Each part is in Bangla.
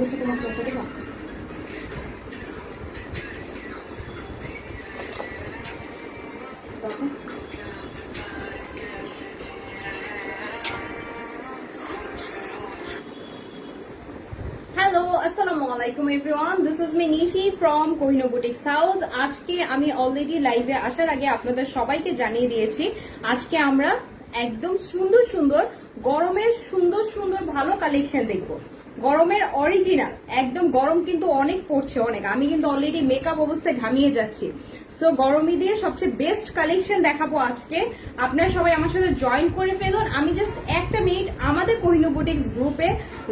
আমি তো তোমাকে রেখে দেবো। হ্যালো, আসসালামু আলাইকুম everyone, this is me Nishi from Kohinoor Boutiques house. আজকে আমি অলরেডি লাইভে আসার আগে আপনাদের সবাইকে জানিয়ে দিয়েছি আজকে আমরা একদম সুন্দর সুন্দর গরমের সুন্দর সুন্দর ভালো কালেকশন দেখবো। গরমের অরিজিনাল একদম, গরম কিন্তু অনেক পড়ছে, অনেক। আমি কিন্তু অলরেডি মেকআপ অবস্থায় ঘামিয়ে যাচ্ছি। সো গরমে দিয়ে সবচেয়ে বেস্ট কালেকশন দেখাবো আজকে। আপনারা সবাই আমার সাথে জয়েন করে ফেলুন। আমি জাস্ট একটা মিনিট আমাদের কোহিনূর বুটিক্স গ্রুপে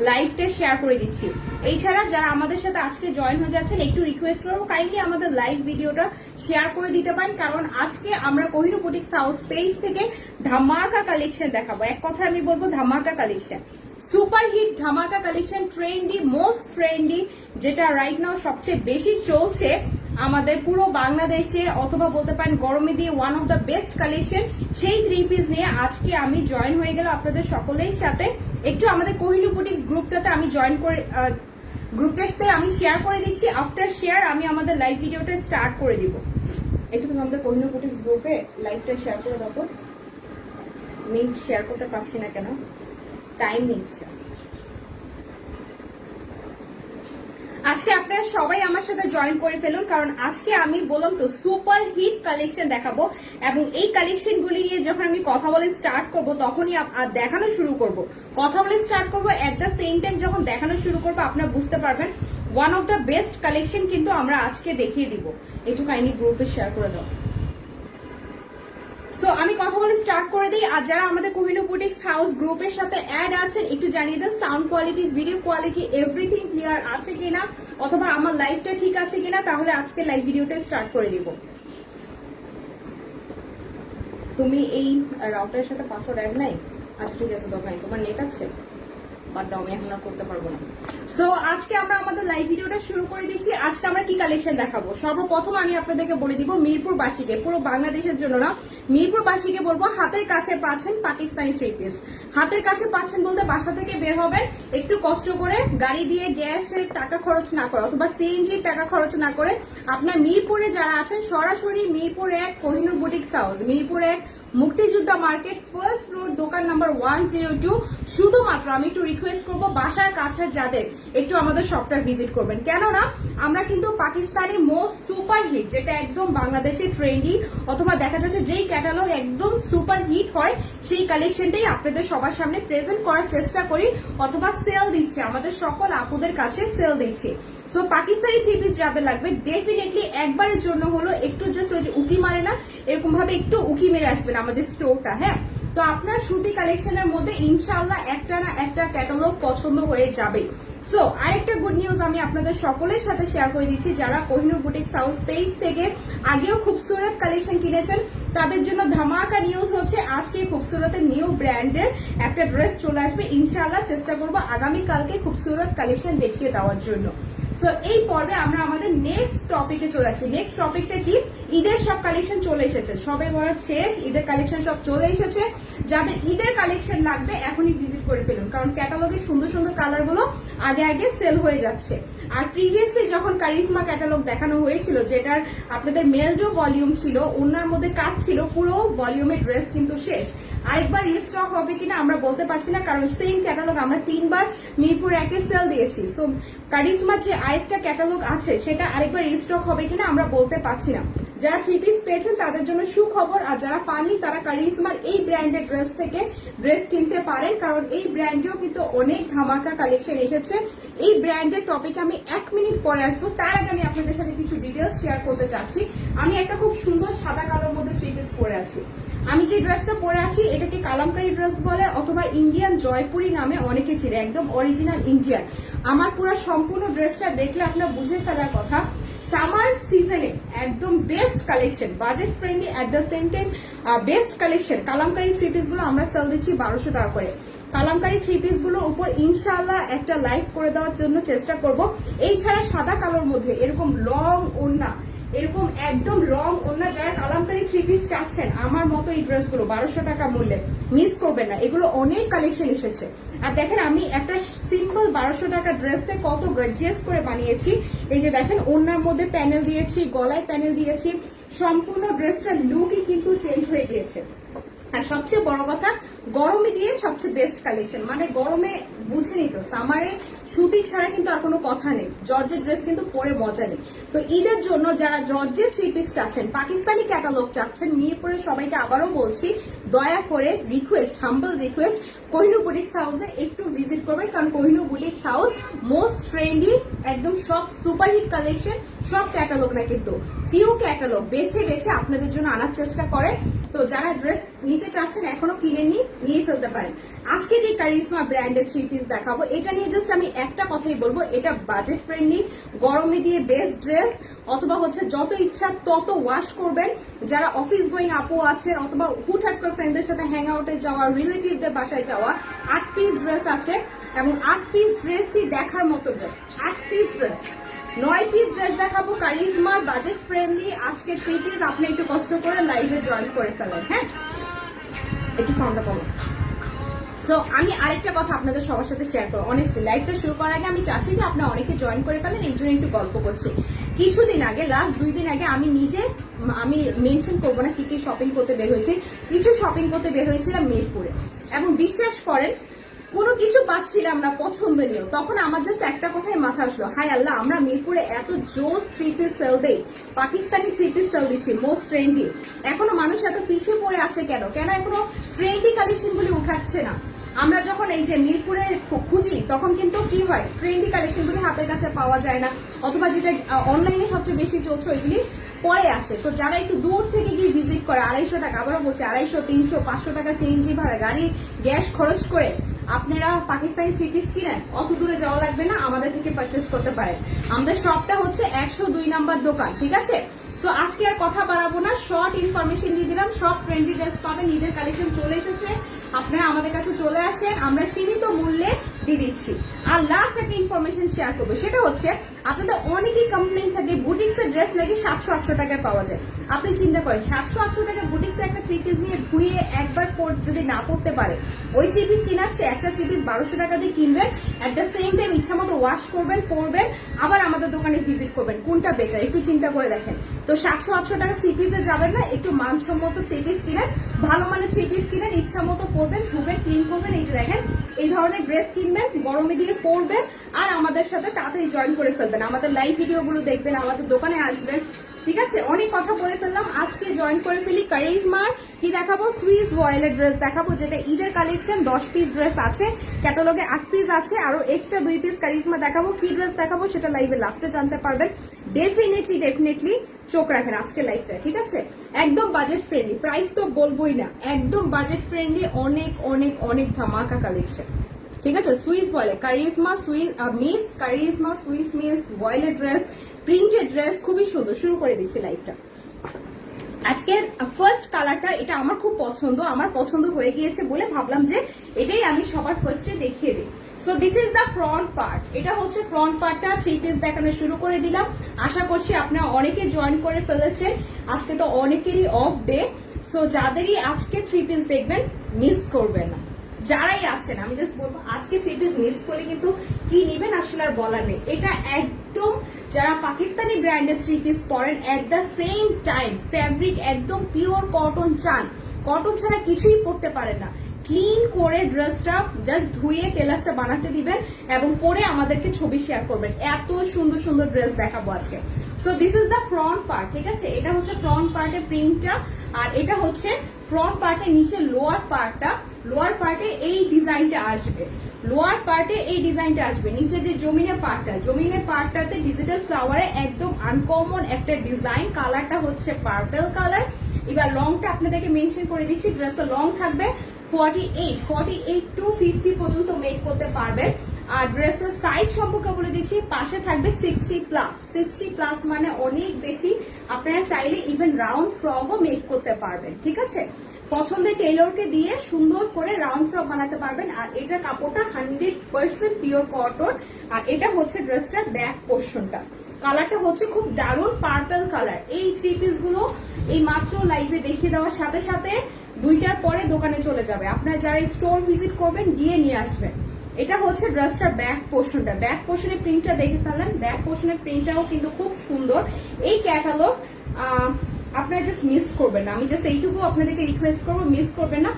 লাইভটা শেয়ার করে দিচ্ছি। এছাড়া যারা আমাদের সাথে আজকে জয়েন হয়ে যাচ্ছেন, একটু রিকোয়েস্ট করবো কাইন্ডলি আমাদের লাইভ ভিডিওটা শেয়ার করে দিতে পারেন, কারণ আজকে আমরা কোহিনূর বুটিক্স হাউস পেজ থেকে ধামাকা কালেকশন দেখাবো। এক কথা আমি বলবো ধামাকা কালেকশন, সুপার হিট ধামাকা কালেকশন, ট্রেন্ডি, মোস্ট ট্রেন্ডি, যেটা রাইট নাও সবচেয়ে বেশি চলছে আমাদের পুরো বাংলাদেশে, অথবা বলতে পারেন গরমে দিয়ে one of the best collection. সেই 3 পিস নিয়ে আজকে আমি জয়েন হয়ে গেল আপনাদের সকলের সাথে। একটু আমাদের কোহিনূর বুটিক্স গ্রুপটাতে আমি জয়েন করে গ্রুপটাতে আমি শেয়ার করে দিচ্ছি। আফটার শেয়ার আমি আমাদের লাইভ ভিডিওটা স্টার্ট করে দিব। একটু তুমি আমাদের কোহিনূর বুটিক্স গ্রুপে লাইভটা শেয়ার করে দাও। আমি শেয়ার করতে পারছি না কেন, টাইম নিচ্ছে। আজকে আপনারা সবাই আমার সাথে জয়েন করে ফেলুন, কারণ আজকে আমি বললাম তো সুপার হিট কালেকশন দেখাবো, এবং এই কালেকশন গুলি নিয়ে যখন আমি কথা বলে স্টার্ট করব তখনই দেখানো শুরু করব। কথা বলে স্টার্ট করব, এট দ্য সেম টাইম যখন দেখানো শুরু করবো আপনারা বুঝতে পারবেন one of the best collection কিন্তু আমরা আজকে দেখিয়ে দিব। একটু কাইন্ডলি গ্রুপে শেয়ার করে দাও। সো আমি কথা বলে স্টার্ট করে দিই। আর যারা আমাদের কোহিনূর বুটিক্স হাউস গ্রুপের সাথে অ্যাড আছেন, একটু জানিয়ে দেন sound quality, video quality, everything clear আছে কিনা, অথবা আমার লাইভটা ঠিক আছে কিনা, তাহলে আজকে লাইভ ভিডিওটা স্টার্ট করে দিব। তুমি এই রাউটারের সাথে পাসওয়ার্ড অ্যাড নাই? আচ্ছা ঠিক আছে, দরকার নেই। তোমার নেট আছে? বাদ দাও, আমি এখন আর করতে পারবো না। সো আজকে আমরা আমাদের লাইভ ভিডিওটা শুরু করে দিচ্ছি। আজকে আমরা কি কালেকশন দেখাবো, সর্বপ্রথম আমি আপনাদেরকে বলে দিব মিরপুরবাসীকে, পুরো বাংলাদেশের জন্য না, মিরপুরবাসীকে বলবো হাতের কাছে পাচ্ছেন পাকিস্তানি 3 পিস। হাতের কাছে পাচ্ছেন বলতে বাসা থেকে বের হবেন, একটু কষ্ট করে গাড়ি দিয়ে গ্যাসের টাকা খরচ না করে, অথবা সিএনজির টাকা খরচ না করে, আপনার মিরপুরে যারা আছেন সরাসরি মিরপুর 1 কোহিনূর বুটিক্স হাউস, মিরপুর 1 মুক্তিযোদ্ধা মার্কেট, ফার্স্ট ফ্লোর, দোকান নাম্বার 102। শুধুমাত্র আমি একটু রিকোয়েস্ট করবো বাসার কাছে যাদের একটু আমাদের শপটা ভিজিট করবেন, কেননা আমরা কিন্তু পাকিস্তানি মোস্ট সুপার হিট, যেটা একদম বাংলাদেশে ট্রেন্ডি, অথবা দেখা যাচ্ছে যেই ক্যাটালগ একদম সুপার হিট হয় সেই কালেকশনটাই আপনাদের সবার সামনে প্রেজেন্ট করার চেষ্টা করি, অথবা সেল দিচ্ছি, আমাদের সকল আপুদের কাছে সেল দিচ্ছি। সো পাকিস্তানি 3 পিস যাদের লাগবে ডেফিনেটলি একবারের জন্য হলো একটু জাস্ট ওই যে উকি মারে না, এরকম ভাবে একটু উকি মেরে আসবেন আমাদের স্টোরটা। হ্যাঁ, তো আপনার সুতি কালেকশনের মধ্যে ইনশাআল্লাহ একটা না একটা ক্যাটালগ পছন্দ হয়ে যাবে। সো আরেকটা গুড নিউজ আমি আপনাদের সকলের সাথে শেয়ার করে দিচ্ছি, যারা কোহিনূর বুটিক্স হাউস পেজ থেকে আগেও খুবসুরত কালেকশন কিনেছেন তাদের জন্য ধামাকা নিউজ হচ্ছে আজকে খুবসুরতের নিউ ব্র্যান্ডের একটা ড্রেস চলে আসবে। ইনশাআল্লাহ চেষ্টা করবো আগামীকালকে খুবসুরত কালেকশন দেখিয়ে দেওয়ার জন্য। সো এই পর্বে আমরা আমাদের নেক্সট টপিকে চলে যাচ্ছি। নেক্সট টপিকটা কি, ঈদের সব কালেকশন চলে এসেছে, সবে বরাত শেষ, ঈদের কালেকশন সব চলে এসেছে। যাদের ঈদের কালেকশন লাগবে এখনই ভিজিট করে ফেলুন, কারণ ক্যাটালগের সুন্দর সুন্দর কালার গুলো আগে আগে সেল হয়ে যাচ্ছে। আর প্রিভিয়াসলি যখন কারিজমা ক্যাটালগ দেখানো হয়েছিল, যেটার আপনাদের মেলডো ভলিউম ছিল, ওনার মধ্যে কাজ ছিল, পুরো ভলিউমের ড্রেস কিন্তু শেষ। আরেকবার রিস্টক হবে কিনা আমরা বলতে পারছি না, কারণ সেম ক্যাটালগ আমরা 3 বার মিরপুর 1 এ সেল দিয়েছি। সো কারিজমার যে আরেকটা ক্যাটালগ আছে সেটা আরেকবার রিস্টক হবে কিনা আমরা বলতে পারছি না। যারা 3 পিস পেয়েছেন তাদের জন্য সুখবর, আর যারা পাননি তারা কারিজমার এই ব্র্যান্ডের ড্রেস থেকে ড্রেস কিনতে পারেন, কারণ এই ব্র্যান্ডেও কিন্তু অনেক ধামাকা কালেকশন এসেছে। এই ব্র্যান্ডের টপিকে আমি 1 মিনিট পরে আসবো, তার আগে আমি আপনাদের সাথে কিছু ডিটেলস শেয়ার করতে চাচ্ছি। আমি একটা খুব সুন্দর সাদা কালোর মধ্যে 3 পিস পরে আছি। আমি যে ড্রেসটা পরে আছি এটাকে কালামকারী ড্রেস বলে, অথবা ইন্ডিয়ান জয়পুরি নামে অনেকে চিনে, একদম অরিজিনাল ইন্ডিয়ান। আমার পুরো সম্পূর্ণ ড্রেসটা দেখলে আপনার বুঝে ফেলার কথা সামার সিজনে একদম best collection, budget friendly, at the same time best collection. Kalamkari 3 piece গুলো আমরা সেল দিচ্ছি 1200 টাকা করে। কালামকারী 3 পিস গুলোর উপর ইনশাআল্লাহ একটা লাইভ করে দেওয়ার জন্য চেষ্টা করব। এই ছাড়া সাদা কালোর মধ্যে এরকম লং ওড়না এরকম একদম রং অন্য যারা কালামকারী 3 পিস চাচ্ছেন আমার মতো এই ড্রেসগুলো 1200 টাকা মূল্যে মিস করবেন না। এগুলো অনেক কালেকশন এসেছে। আর দেখেন আমি একটা সিম্পল 1200 টাকা ড্রেসে কত গর্জিয়াস করে বানিয়েছি। এই যে দেখেন ওড়নার মধ্যে প্যানেল দিয়েছি, গলায় প্যানেল দিয়েছি, সম্পূর্ণ ড্রেসটার লুকই কিন্তু চেঞ্জ হয়ে গিয়েছে। আর সবচেয়ে বড় কথা গরমে দিয়ে সবচেয়ে বেস্ট কালেকশন, মানে গরমে বুঝেনি তো সামারে শুটিং ছাড়া কিন্তু আর কোনো কথা নেই, জর্জের ড্রেস কিন্তু পরে মজা নেই। তো ঈদের জন্য যারা জর্জের 3 পিস চাচ্ছেন, পাকিস্তানি ক্যাটালগ চাচ্ছেন, মিরপুরে সবাইকে আবারও বলছি দয়া করে request, humble request, Kohinoor boutiques হাউসে একটু ভিজিট করবেন, কারণ Kohinoor Boutiques house most trendy, একদম সব সুপারহিট কালেকশন, সব ক্যাটালগ না কিন্তু ফিউ ক্যাটালগ বেছে বেছে আপনাদের জন্য আনার চেষ্টা করে। তো যারা ড্রেস নিতে চাচ্ছেন এখনো কিনেননি, নিয়ে ফেলতে পারেন। আজকে যে কারিজমা ব্র্যান্ডের 3 পিস দেখাবো, এটা নিয়ে জাস্ট আমি একটা কথাই বলবো, এটা বাজেট ফ্রেন্ডলি, গরমে দিয়ে বেস্ট ড্রেস, অথবা হচ্ছে যত ইচ্ছা তত ওয়াশ করবেন। যারা অফিস গোয়িং আপু আছেন অথবা হুটহাট করে ফ্রেন্ডদের সাথে হ্যাং আউটে যাওয়া, রিলেটিভদের বাসায় যাওয়া, 8 পিস ড্রেস আছে এবং 8 পিস ড্রেসই দেখার মতো dress. 8 piece dress, 9 piece dress দেখাবো কারিজমার, বাজেট ফ্রেন্ডলি। আজকে 3 পিস আপনি একটু কষ্ট করে লাইভে জয়েন করে ফেলেন। হ্যাঁ, একটু সাউন্ডটা কমো। সো আমি আরেকটা কথা আপনাদের সবার সাথে শেয়ার করবো, অনেস্টলি লাইভটা শুরু করার আগে আমি চাচ্ছি যে আপনারা অনেকে জয়েন করে ফেলেন, এই জন্য একটু গল্প করছি। কিছুদিন আগে, লাস্ট 2 দিন আগে আমি মেনশন করবো না কি কি শপিং করতে বের হয়েছি, কিছু শপিং করতে বের হয়েছিলাম মিরপুরে, এবং বিশ্বাস করেন কোনো কিছু পাচ্ছিলাম না পছন্দনীয়। তখন আমার জাস্ট একটা কথাই মাথা আসলো, হাই আল্লাহ, আমরা মিরপুরে এত জোস 3 পিস সেল দেই, পাকিস্তানি 3 পিস সেল দিচ্ছি মোস্ট ট্রেন্ডি, এখনো মানুষ এত পিছিয়ে পড়ে আছে কেন? কেন এখনো ট্রেন্ডি কালেকশন গুলি উঠাচ্ছে না? আমরা যখন এই যে মিরপুরে খুঁজি তখন কিন্তু কি হয়, ট্রেন্ডি কালেকশন গুলি হাতের কাছে পাওয়া যায় না, অথবা যেটা অনলাইনে সবচেয়ে বেশি চলছে ওইগুলি পরে আসে। তো যারা একটু দূর থেকে গিয়ে ভিজিট করে 250 টাকা, আবারও বলছে 250, 300, 500 টাকা সিএনজি ভাড়া, গাড়ির গ্যাস খরচ করে আপনারা পাকিস্তানি 3 পিস কিনেন, অত দূরে যাওয়া লাগবে না, আমাদের থেকে পারচেস করতে পারেন। আমাদের শপটা হচ্ছে 102 নাম্বার দোকান, ঠিক আছে? সো আজকে আর কথা বাড়াবো না, শর্ট ইনফরমেশন দিয়ে দিলাম। সব ট্রেন্ডি ড্রেস পাবেন, ঈদের কালেকশন চলে এসেছে, আপনারা আমাদের কাছে চলে আসেন, আমরা সীমিত মূল্যে দিয়ে দিচ্ছি। আর লাস্ট একটা ইনফরমেশন শেয়ার করবো, সেটা হচ্ছে আপনাদের অনেকেই কমপ্লেইন থাকে বুটিক্সের ড্রেস নাকি 700-800 টাকায় পাওয়া যায়। আপনি চিন্তা করেন 700-800 টাকা বুটিক্সের একটা 3 পিস নিয়ে ধুয়ে একবার যদি না পড়তে পারে, ওই 3 পিস কিনাচ্ছে একটা 3 পিস 1200 টাকা দিয়ে কিনবেন, অ্যাট দ্য সেম টাইম ইচ্ছা মতো ওয়াশ করবেন, পরবেন, আবার আমাদের দোকানে ভিজিট করবেন, কোনটা বেটার একটু চিন্তা করে দেখেন। তো 700-800 টাকা 3 পিসে যাবেন না, একটু মানসম্মত 3 পিস কিনেন, ভালো মানের 3 পিস কিনেন, ইচ্ছা মতো পরবেন, ধুবেন, ক্লিন করবেন। এই যে দেখেন এই ধরনের ড্রেস কিনবেন, গরমে দিয়ে পরবেন, আর আমাদের সাথে তাড়াতাড়ি জয়েন করে ফেলবেন, আমাদের লাইভ ভিডিওগুলো দেখবেন, আমাদের দোকানে আসবেন, ঠিক আছে? অনেক কথা বলে ফেললাম, আজকে জয়েন করে ফেলি। কারিজমার কি দেখাবো, সুইস ভয়েলের ড্রেস দেখাবো, যেটা ঈদের কালেকশন। 10 পিস ড্রেস আছে, ক্যাটালগে 8 পিস আছে, আরো এক্সট্রা 2 পিস কারিজমা দেখাবো। কি ড্রেস দেখাবো সেটা লাইভে লাস্টে জানতে পারবেন। ডেফিনেটলি চোখ রাখেন আজকে লাইভটা, ঠিক আছে? একদম বাজেট ফ্রেন্ডলি, প্রাইস তো বলবোই না, একদম বাজেট ফ্রেন্ডলি, অনেক অনেক অনেক ধামাকা কালেকশন, ঠিক আছে? Swiss voile Charisma, Charisma Swiss miss ভয়েলের ড্রেস, প্রিন্টেড ড্রেস, খুবই সুন্দর। শুরু করে দিচ্ছি লাইভটা। আজকের ফার্স্ট কালারটা, এটা আমার খুব পছন্দ, আমার পছন্দ হয়ে গিয়েছে বলে ভাবলাম যে এটাই আমি সবার ফার্স্টে দেখিয়ে দিই। So this is the front part, এটা হচ্ছে ফ্রন্ট পার্টটা। 3 পিস দেখানো শুরু করে দিলাম, আশা করছি আপনারা অনেকে জয়েন করে ফেলেছেন, আজকে তো অনেকেরই অফ ডে। সো যাদেরই আজকে 3 পিস দেখবেন, মিস করবেন না, যারাই আছেন আমি জাস্ট বলবো আজকে 3 পিস মিস করলে কিন্তু কি নিবেন আসলে আর বলার নেই। এটা একদম যারা পাকিস্তানি ব্র্যান্ডের 3 পিস পরেন, এট দ্য সেম টাইম ফ্যাব্রিক একদম পিওর কটন চান, কটন ছাড়া কিছুই পরতে পারেন না, ক্লিন করে ড্রেসটা জাস্ট ধুয়ে টেলার্সে বানাতে দিবেন এবং পরে আমাদেরকে ছবি শেয়ার করবেন। এত সুন্দর সুন্দর ড্রেস দেখাবো আজকে। So this is the front part, ঠিক আছে? এটা হচ্ছে ফ্রন্ট পার্টের প্রিন্টটা, আর এটা হচ্ছে ফ্রন্ট পার্টের নিচে লোয়ার পার্টটা। লোয়ার পার্টে এই ডিজাইনটা আসবে, নিচে যে জমিনের পার্টটাতে ডিজিটাল ফ্লাওয়ারে একদম আনকমন একটা ডিজাইন, কালারটা হচ্ছে পার্পল কালার। এবার লংটা আপনাদেরকে মেনশন করে দিচ্ছি, ড্রেসটা লং থাকবে 48 টু 50 পর্যন্ত মেক করতে পারবেন। আর ড্রেসের সাইজ সম্পর্কে বলে দিচ্ছি, পাশে থাকবে 60 প্লাস মানে অনেক বেশি, আপনারা চাইলে ইভেন রাউন্ড ফ্রকও মেক করতে পারবেন, ঠিক আছে? পছন্দের টেইলরকে দিয়ে সুন্দর করে রাউন্ড ফ্রক বানাতে পারবেন। আর এটা কাপড়টা 100% পিওর কটন, আর এটা হচ্ছে ড্রেসটার ব্যাক পোর্শনটা, কালারটা হচ্ছে খুব দারুণ পার্পল কালার। এই থ্রি পিস গুলো এই মাত্র লাইভে দেখিয়ে দেওয়ার সাথে সাথে 2টার পরে দোকানে চলে যাবে। আপনারা যারা স্টোর ভিজিট করবেন গিয়ে নিয়ে আসবেন। এটা হচ্ছে ড্রেসটার ব্যাক পোর্শনটা। ব্যাক পোর্শনের প্রিন্টটা দেখে ফেলেন, ব্যাক পোর্শনের প্রিন্টটাও কিন্তু খুব সুন্দর। এই ক্যাটালগ আপনারা জাস্ট মিস করবেন না, আমি জাস্ট এইটুকু আপনাদেরকে রিকোয়েস্ট করবো, মিস করবেন না।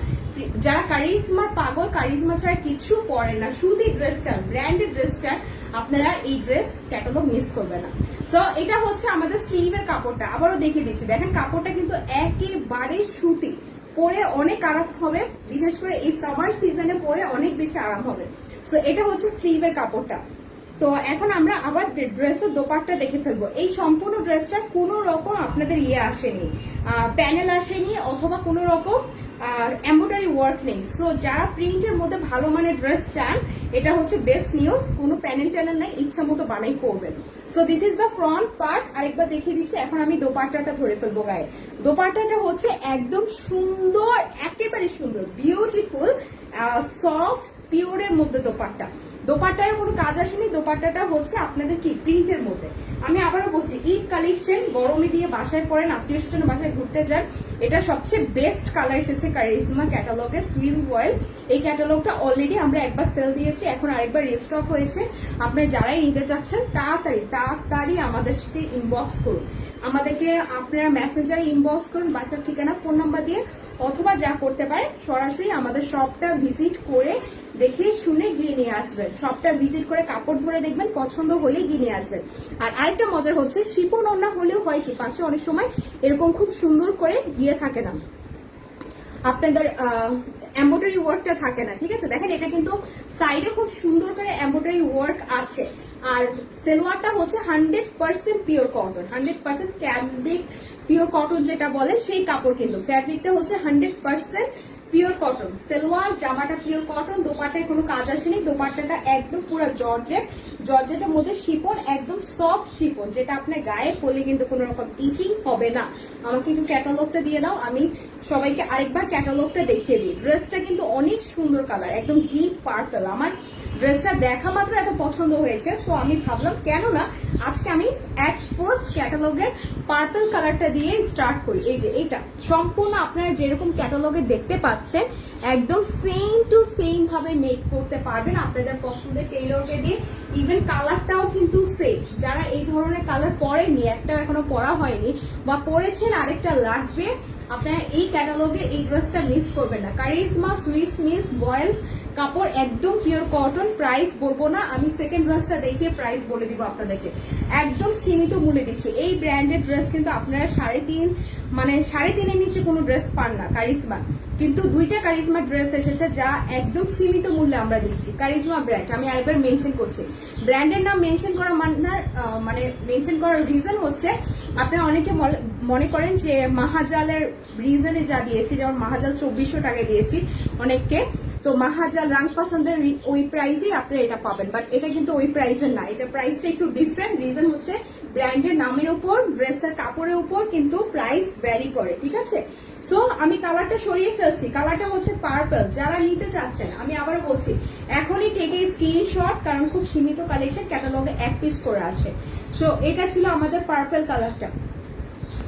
যারা কারিজমার পাগল, কারিজমা ছাড়া কিছু পরেন না, শুধু ড্রেস চান, ব্র্যান্ডেড ড্রেস চান, আপনারা এই ড্রেস ক্যাটালগ মিস করবেন না। সো এটা হচ্ছে আমাদের স্লিভের কাপড়টা, আবারও দেখিয়ে দিচ্ছি। দেখেন কাপড়টা কিন্তু একেবারে সুতি, পরে অনেক আরাম হবে, বিশেষ করে এই সামার সিজনে পরে অনেক বেশি আরাম হবে। সো এটা হচ্ছে স্লিভের কাপড়টা। তো এখন আমরা আবার ড্রেসের দোপাট্টা দেখে ফেলবো। এই সম্পূর্ণ ড্রেসটা কোনো রকম আপনাদের আসেনি, প্যানেল আসেনি, অথবা কোনো রকম এমব্রয়ডারি ওয়ার্ক নেই। সো যারা প্রিন্টের মধ্যে ভালো মানের ড্রেস চান, এটা হচ্ছে বেস্ট নিউজ। কোনো প্যানেল ট্যানেল নেই, ইচ্ছা মতো বানাই করবেন। So this is the front part. আরেকবার দেখিয়ে দিচ্ছি। এখন আমি দোপাট্টাটা ধরে ফেলবো গায়ে। দোপাট্টাটা হচ্ছে একদম সুন্দর, একেবারে সুন্দর, বিউটিফুল, সফট পিওরের মধ্যে দোপাট্টা। দোপাট্টায় কোনো কাজ আসেনি, দোপাট্টাটা হচ্ছে আপনাদের কি প্রিন্টের মধ্যে। আমি আবারও বলছি, ঈদ কালেকশন, গরমে দিয়ে বাসায় পরেন, আত্মীয় স্বজন বাসায় ঘুরতে যান, এটা সবচেয়ে বেস্ট কালার এসেছে কারিজমা ক্যাটালগে, সুইস ভয়েল। এই ক্যাটালগটা অলরেডি আমরা একবার সেল দিয়েছি, এখন আরেকবার রিস্টক হয়েছে। আপনি যারাই নিতে চাচ্ছেন তাড়াতাড়ি আমাদেরকে ইনবক্স করুন, আমাদেরকে আপনারা মেসেঞ্জারে ইনবক্স করুন বাসার ঠিকানা, ফোন নাম্বার দিয়ে, অথবা যা করতে পারেন সরাসরি আমাদের শপটা ভিজিট করে দেখে শুনে গিয়ে নিয়ে আসবেন। শপটা ভিজিট করে কাপড় ধরে দেখবেন, পছন্দ হলে গিয়ে নিয়ে আসবেন। আর আরেকটা মজার হচ্ছে, শিপন ওড়না হলেও হয় কি পাশে অনেক সময় এরকম খুব সুন্দর করে গিয়ে থাকে না, আপনাদের এমব্রয়ডারি ওয়ার্কটা থাকে না, ঠিক আছে। দেখেন এটা কিন্তু সাইডে খুব সুন্দর করে এমব্রয়ডারি ওয়ার্ক আছে। আর সেলোয়ারটা হচ্ছে 100% pure cotton, 100% cambric pure cotton যেটা বলে সেই কাপড়, কিন্তু ফ্যাব্রিকটা হচ্ছে 100% পিওর কটন। সেলোয়ার জামাটা পিওর কটন, দোপাট্টায় কোনো কাজ আসেনি, দোপাট্টাটা একদম পুরো জর্জেট, জর্জেটের মধ্যে শিপন, একদম সফট শিপন, যেটা আপনার গায়ে পরলে কিন্তু কোনো রকম ইচিং হবে না। আমাকে একটু ক্যাটালগটা দিয়ে দাও, আমি সবাইকে আরেকবার ক্যাটালগটা দেখিয়ে দিই। ড্রেসটা কিন্তু অনেক সুন্দর কালার, একদম ডিপ পার্পল। আমার ড্রেসটা দেখা মাত্র এত পছন্দ হয়েছে, সো আমি ভাবলাম কেন না আজকে আমি অ্যাট ফার্স্ট ক্যাটালগের পার্পল কালারটা দিয়ে স্টার্ট করি। এই যে এটা সম্পূর্ণ আপনারা যেরকম ক্যাটালগে দেখতে পাচ্ছেন, একদম সেম টু সেম ভাবে মেক করতে পারবেন আপনাদের পছন্দের টেইলরকে দিয়ে। ইভেন কালারটাও কিন্তু সেম। যারা এই ধরনের কালার পরেননি, একটা এখনো পরা হয়নি, বা পরেছেন আরেকটা লাগবে, আপনারা এই ক্যাটালগে এই ড্রেসটা মিস করবেন না। কারিজমা সুইস মিস ভয়েল কাপড়, একদম পিওর কটন। প্রাইস বলবো না, আমি সেকেন্ড ড্রেসটা দেখিয়ে প্রাইস বলে দিব আপনাদেরকে। একদম সীমিত মূল্যে দিচ্ছি। এই ব্র্যান্ডেড ড্রেস কিন্তু আপনারা 3.5, মানে 3.5-এর নিচে কোনো ড্রেস পান না কারিজমা। কিন্তু 2টা কারিজমা ড্রেস এসেছে যা একদম সীমিত মূল্যে আমরা দিচ্ছি। কারিজমা ব্র্যান্ড, আমি আরেকবার মেনশন করছি। ব্র্যান্ডের নাম মেনশন করা মানে মেনশন করার রিজন হচ্ছে, আপনারা অনেকে মনে করেন যে মাহাজালের রিজনে যা দিয়েছি, যেমন মাহাজাল 2400 টাকায় দিয়েছি অনেককে, তো মাহাজাল রাং পছন্দের ওই প্রাইসেই আপনারা এটা পাবেন, বাট এটা কিন্তু ওই প্রাইসের না, এটা প্রাইসটা একটু ডিফারেন্ট। রিজন হচ্ছে ব্র্যান্ডের নামের উপর, ড্রেসের কাপড়ের উপর কিন্তু প্রাইস ভ্যারি করে, ঠিক আছে। সো আমি কালারটা সরিয়ে ফেলছি, কালারটা হচ্ছে পার্পল। যারা নিতে চাচ্ছেন, আমি আবার বলছি, এখনই টেকে স্ক্রিনশট, কারণ খুব সীমিত কালেকশন, ক্যাটালগে 1 পিস করে আসে। সো এটা ছিল আমাদের পার্পল কালারটা।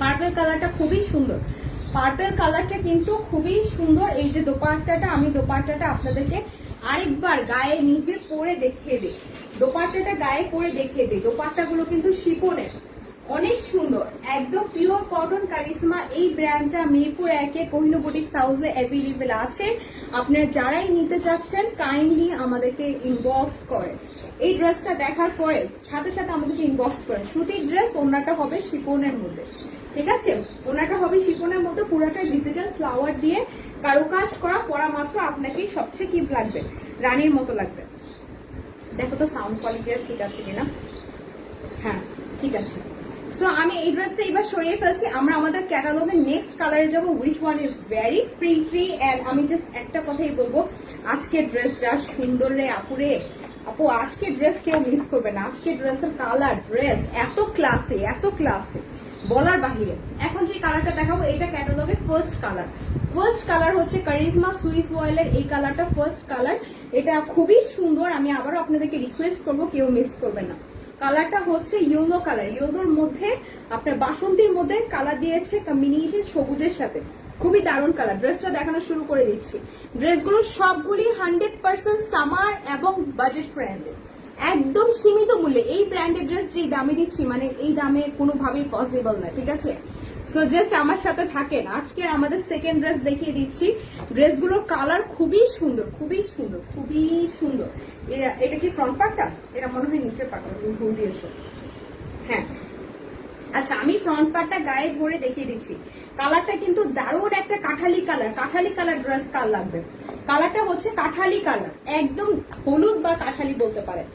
পার্পল কালারটা খুবই সুন্দর, পার্পল কালারটা কিন্তু খুবই সুন্দর। এই যে দোপাট্টাটা, আমি দোপাট্টাটা আপনাদেরকে আরেকবার গায়ে নিজে পরে দেখিয়ে দিই, দোপাট্টাটা গায়ে পরে দেখিয়ে দিই। দোপাট্টাগুলো কিন্তু শিপনের, অনেক সুন্দর, একদম পিওর কটন। কারিজমা এই ব্র্যান্ডটা মিরপুর 1-এ কোহিনূর বুটিক হাউসে অ্যাভেলেবেল আছে। আপনারা যারাই নিতে চাচ্ছেন কাইন্ডলি আমাদেরকে ইনবক্স করেন। এই ড্রেসটা দেখার পরে সাথে সাথে আমাদেরকে ইনবক্স করেন। সুতির ড্রেস, ওড়নাটা হবে শিপনের মধ্যে, ঠিক আছে। ওড়নাটা হবে শিপনের মধ্যে, পুরোটা ডিজিটাল ফ্লাওয়ার দিয়ে কারুকাজ করা, পরা মাত্র আপনাকে সবচেয়ে কি লাগবে, রানীর মতো লাগবে। দেখো তো সাউন্ড কোয়ালিটিটা ঠিক আছে কিনা, হ্যাঁ ঠিক আছে। সো আমি এই ড্রেসটা এবার সরিয়ে ফেলছি, আমরা আমাদের ক্যাটালগের নেক্সট কালারে যাবো, which one is very pretty. And আমি জাস্ট একটা কথাই বলবো, আজকে ড্রেস যা সুন্দর রে আপুরে, আপু আজকে ড্রেস কেউ মিস করবে না। আজকে ড্রেসের কালার, ড্রেস এত ক্লাসে, এত ক্লাসে, বলার বাহিরে। এখন যে কালারটা দেখাবো, এটা ক্যাটালগের ফার্স্ট কালার। ফার্স্ট কালার হচ্ছে কারিজমা সুইস ভয়েলের এই কালারটা ফার্স্ট কালার। এটা খুবই সুন্দর, আমি আবারও আপনাদেরকে রিকোয়েস্ট করবো কেউ মিস করবে না। কালারটা হচ্ছে ইয়েলো কালার, ইয়েলোর মধ্যে আপনার বাসন্তীর মধ্যে কালার দিয়েছে কম্বিনেশন সবুজের সাথে, খুবই দারুণ কালার। ড্রেসটা দেখানো শুরু করে দিচ্ছি। ড্রেসগুলো সবগুলি 100% সামার এবং বাজেট ফ্রেন্ডলি, একদম সীমিত মূল্যে। এই ব্র্যান্ডের ড্রেস যেই দামে দিচ্ছি, মানে এই দামে কোনোভাবেই পসিবল না, ঠিক আছে? সো জাস্ট আমার সাথে থাকেন। আজকে আমাদের সেকেন্ড ড্রেস দেখিয়ে দিচ্ছি। ড্রেসগুলোর কালার খুবই সুন্দর, খুবই সুন্দর, খুবই সুন্দর। এটা কি ফ্রন্ট পার্টটা? এটা মনে হয় নিচের পার্টটা, তুমি ভুল দিয়েছো। হ্যাঁ, আচ্ছা আমি ফ্রন্ট পার্টটা গায়ে ধরে দেখিয়ে দিচ্ছি। কালারটা কিন্তু দারুণ একটা Kathali colour. Kathali colour dress কার লাগবে? কালারটা হচ্ছে কাঠালি কালার, একদম হলুদ বা কাঠালি বলতে পারেন,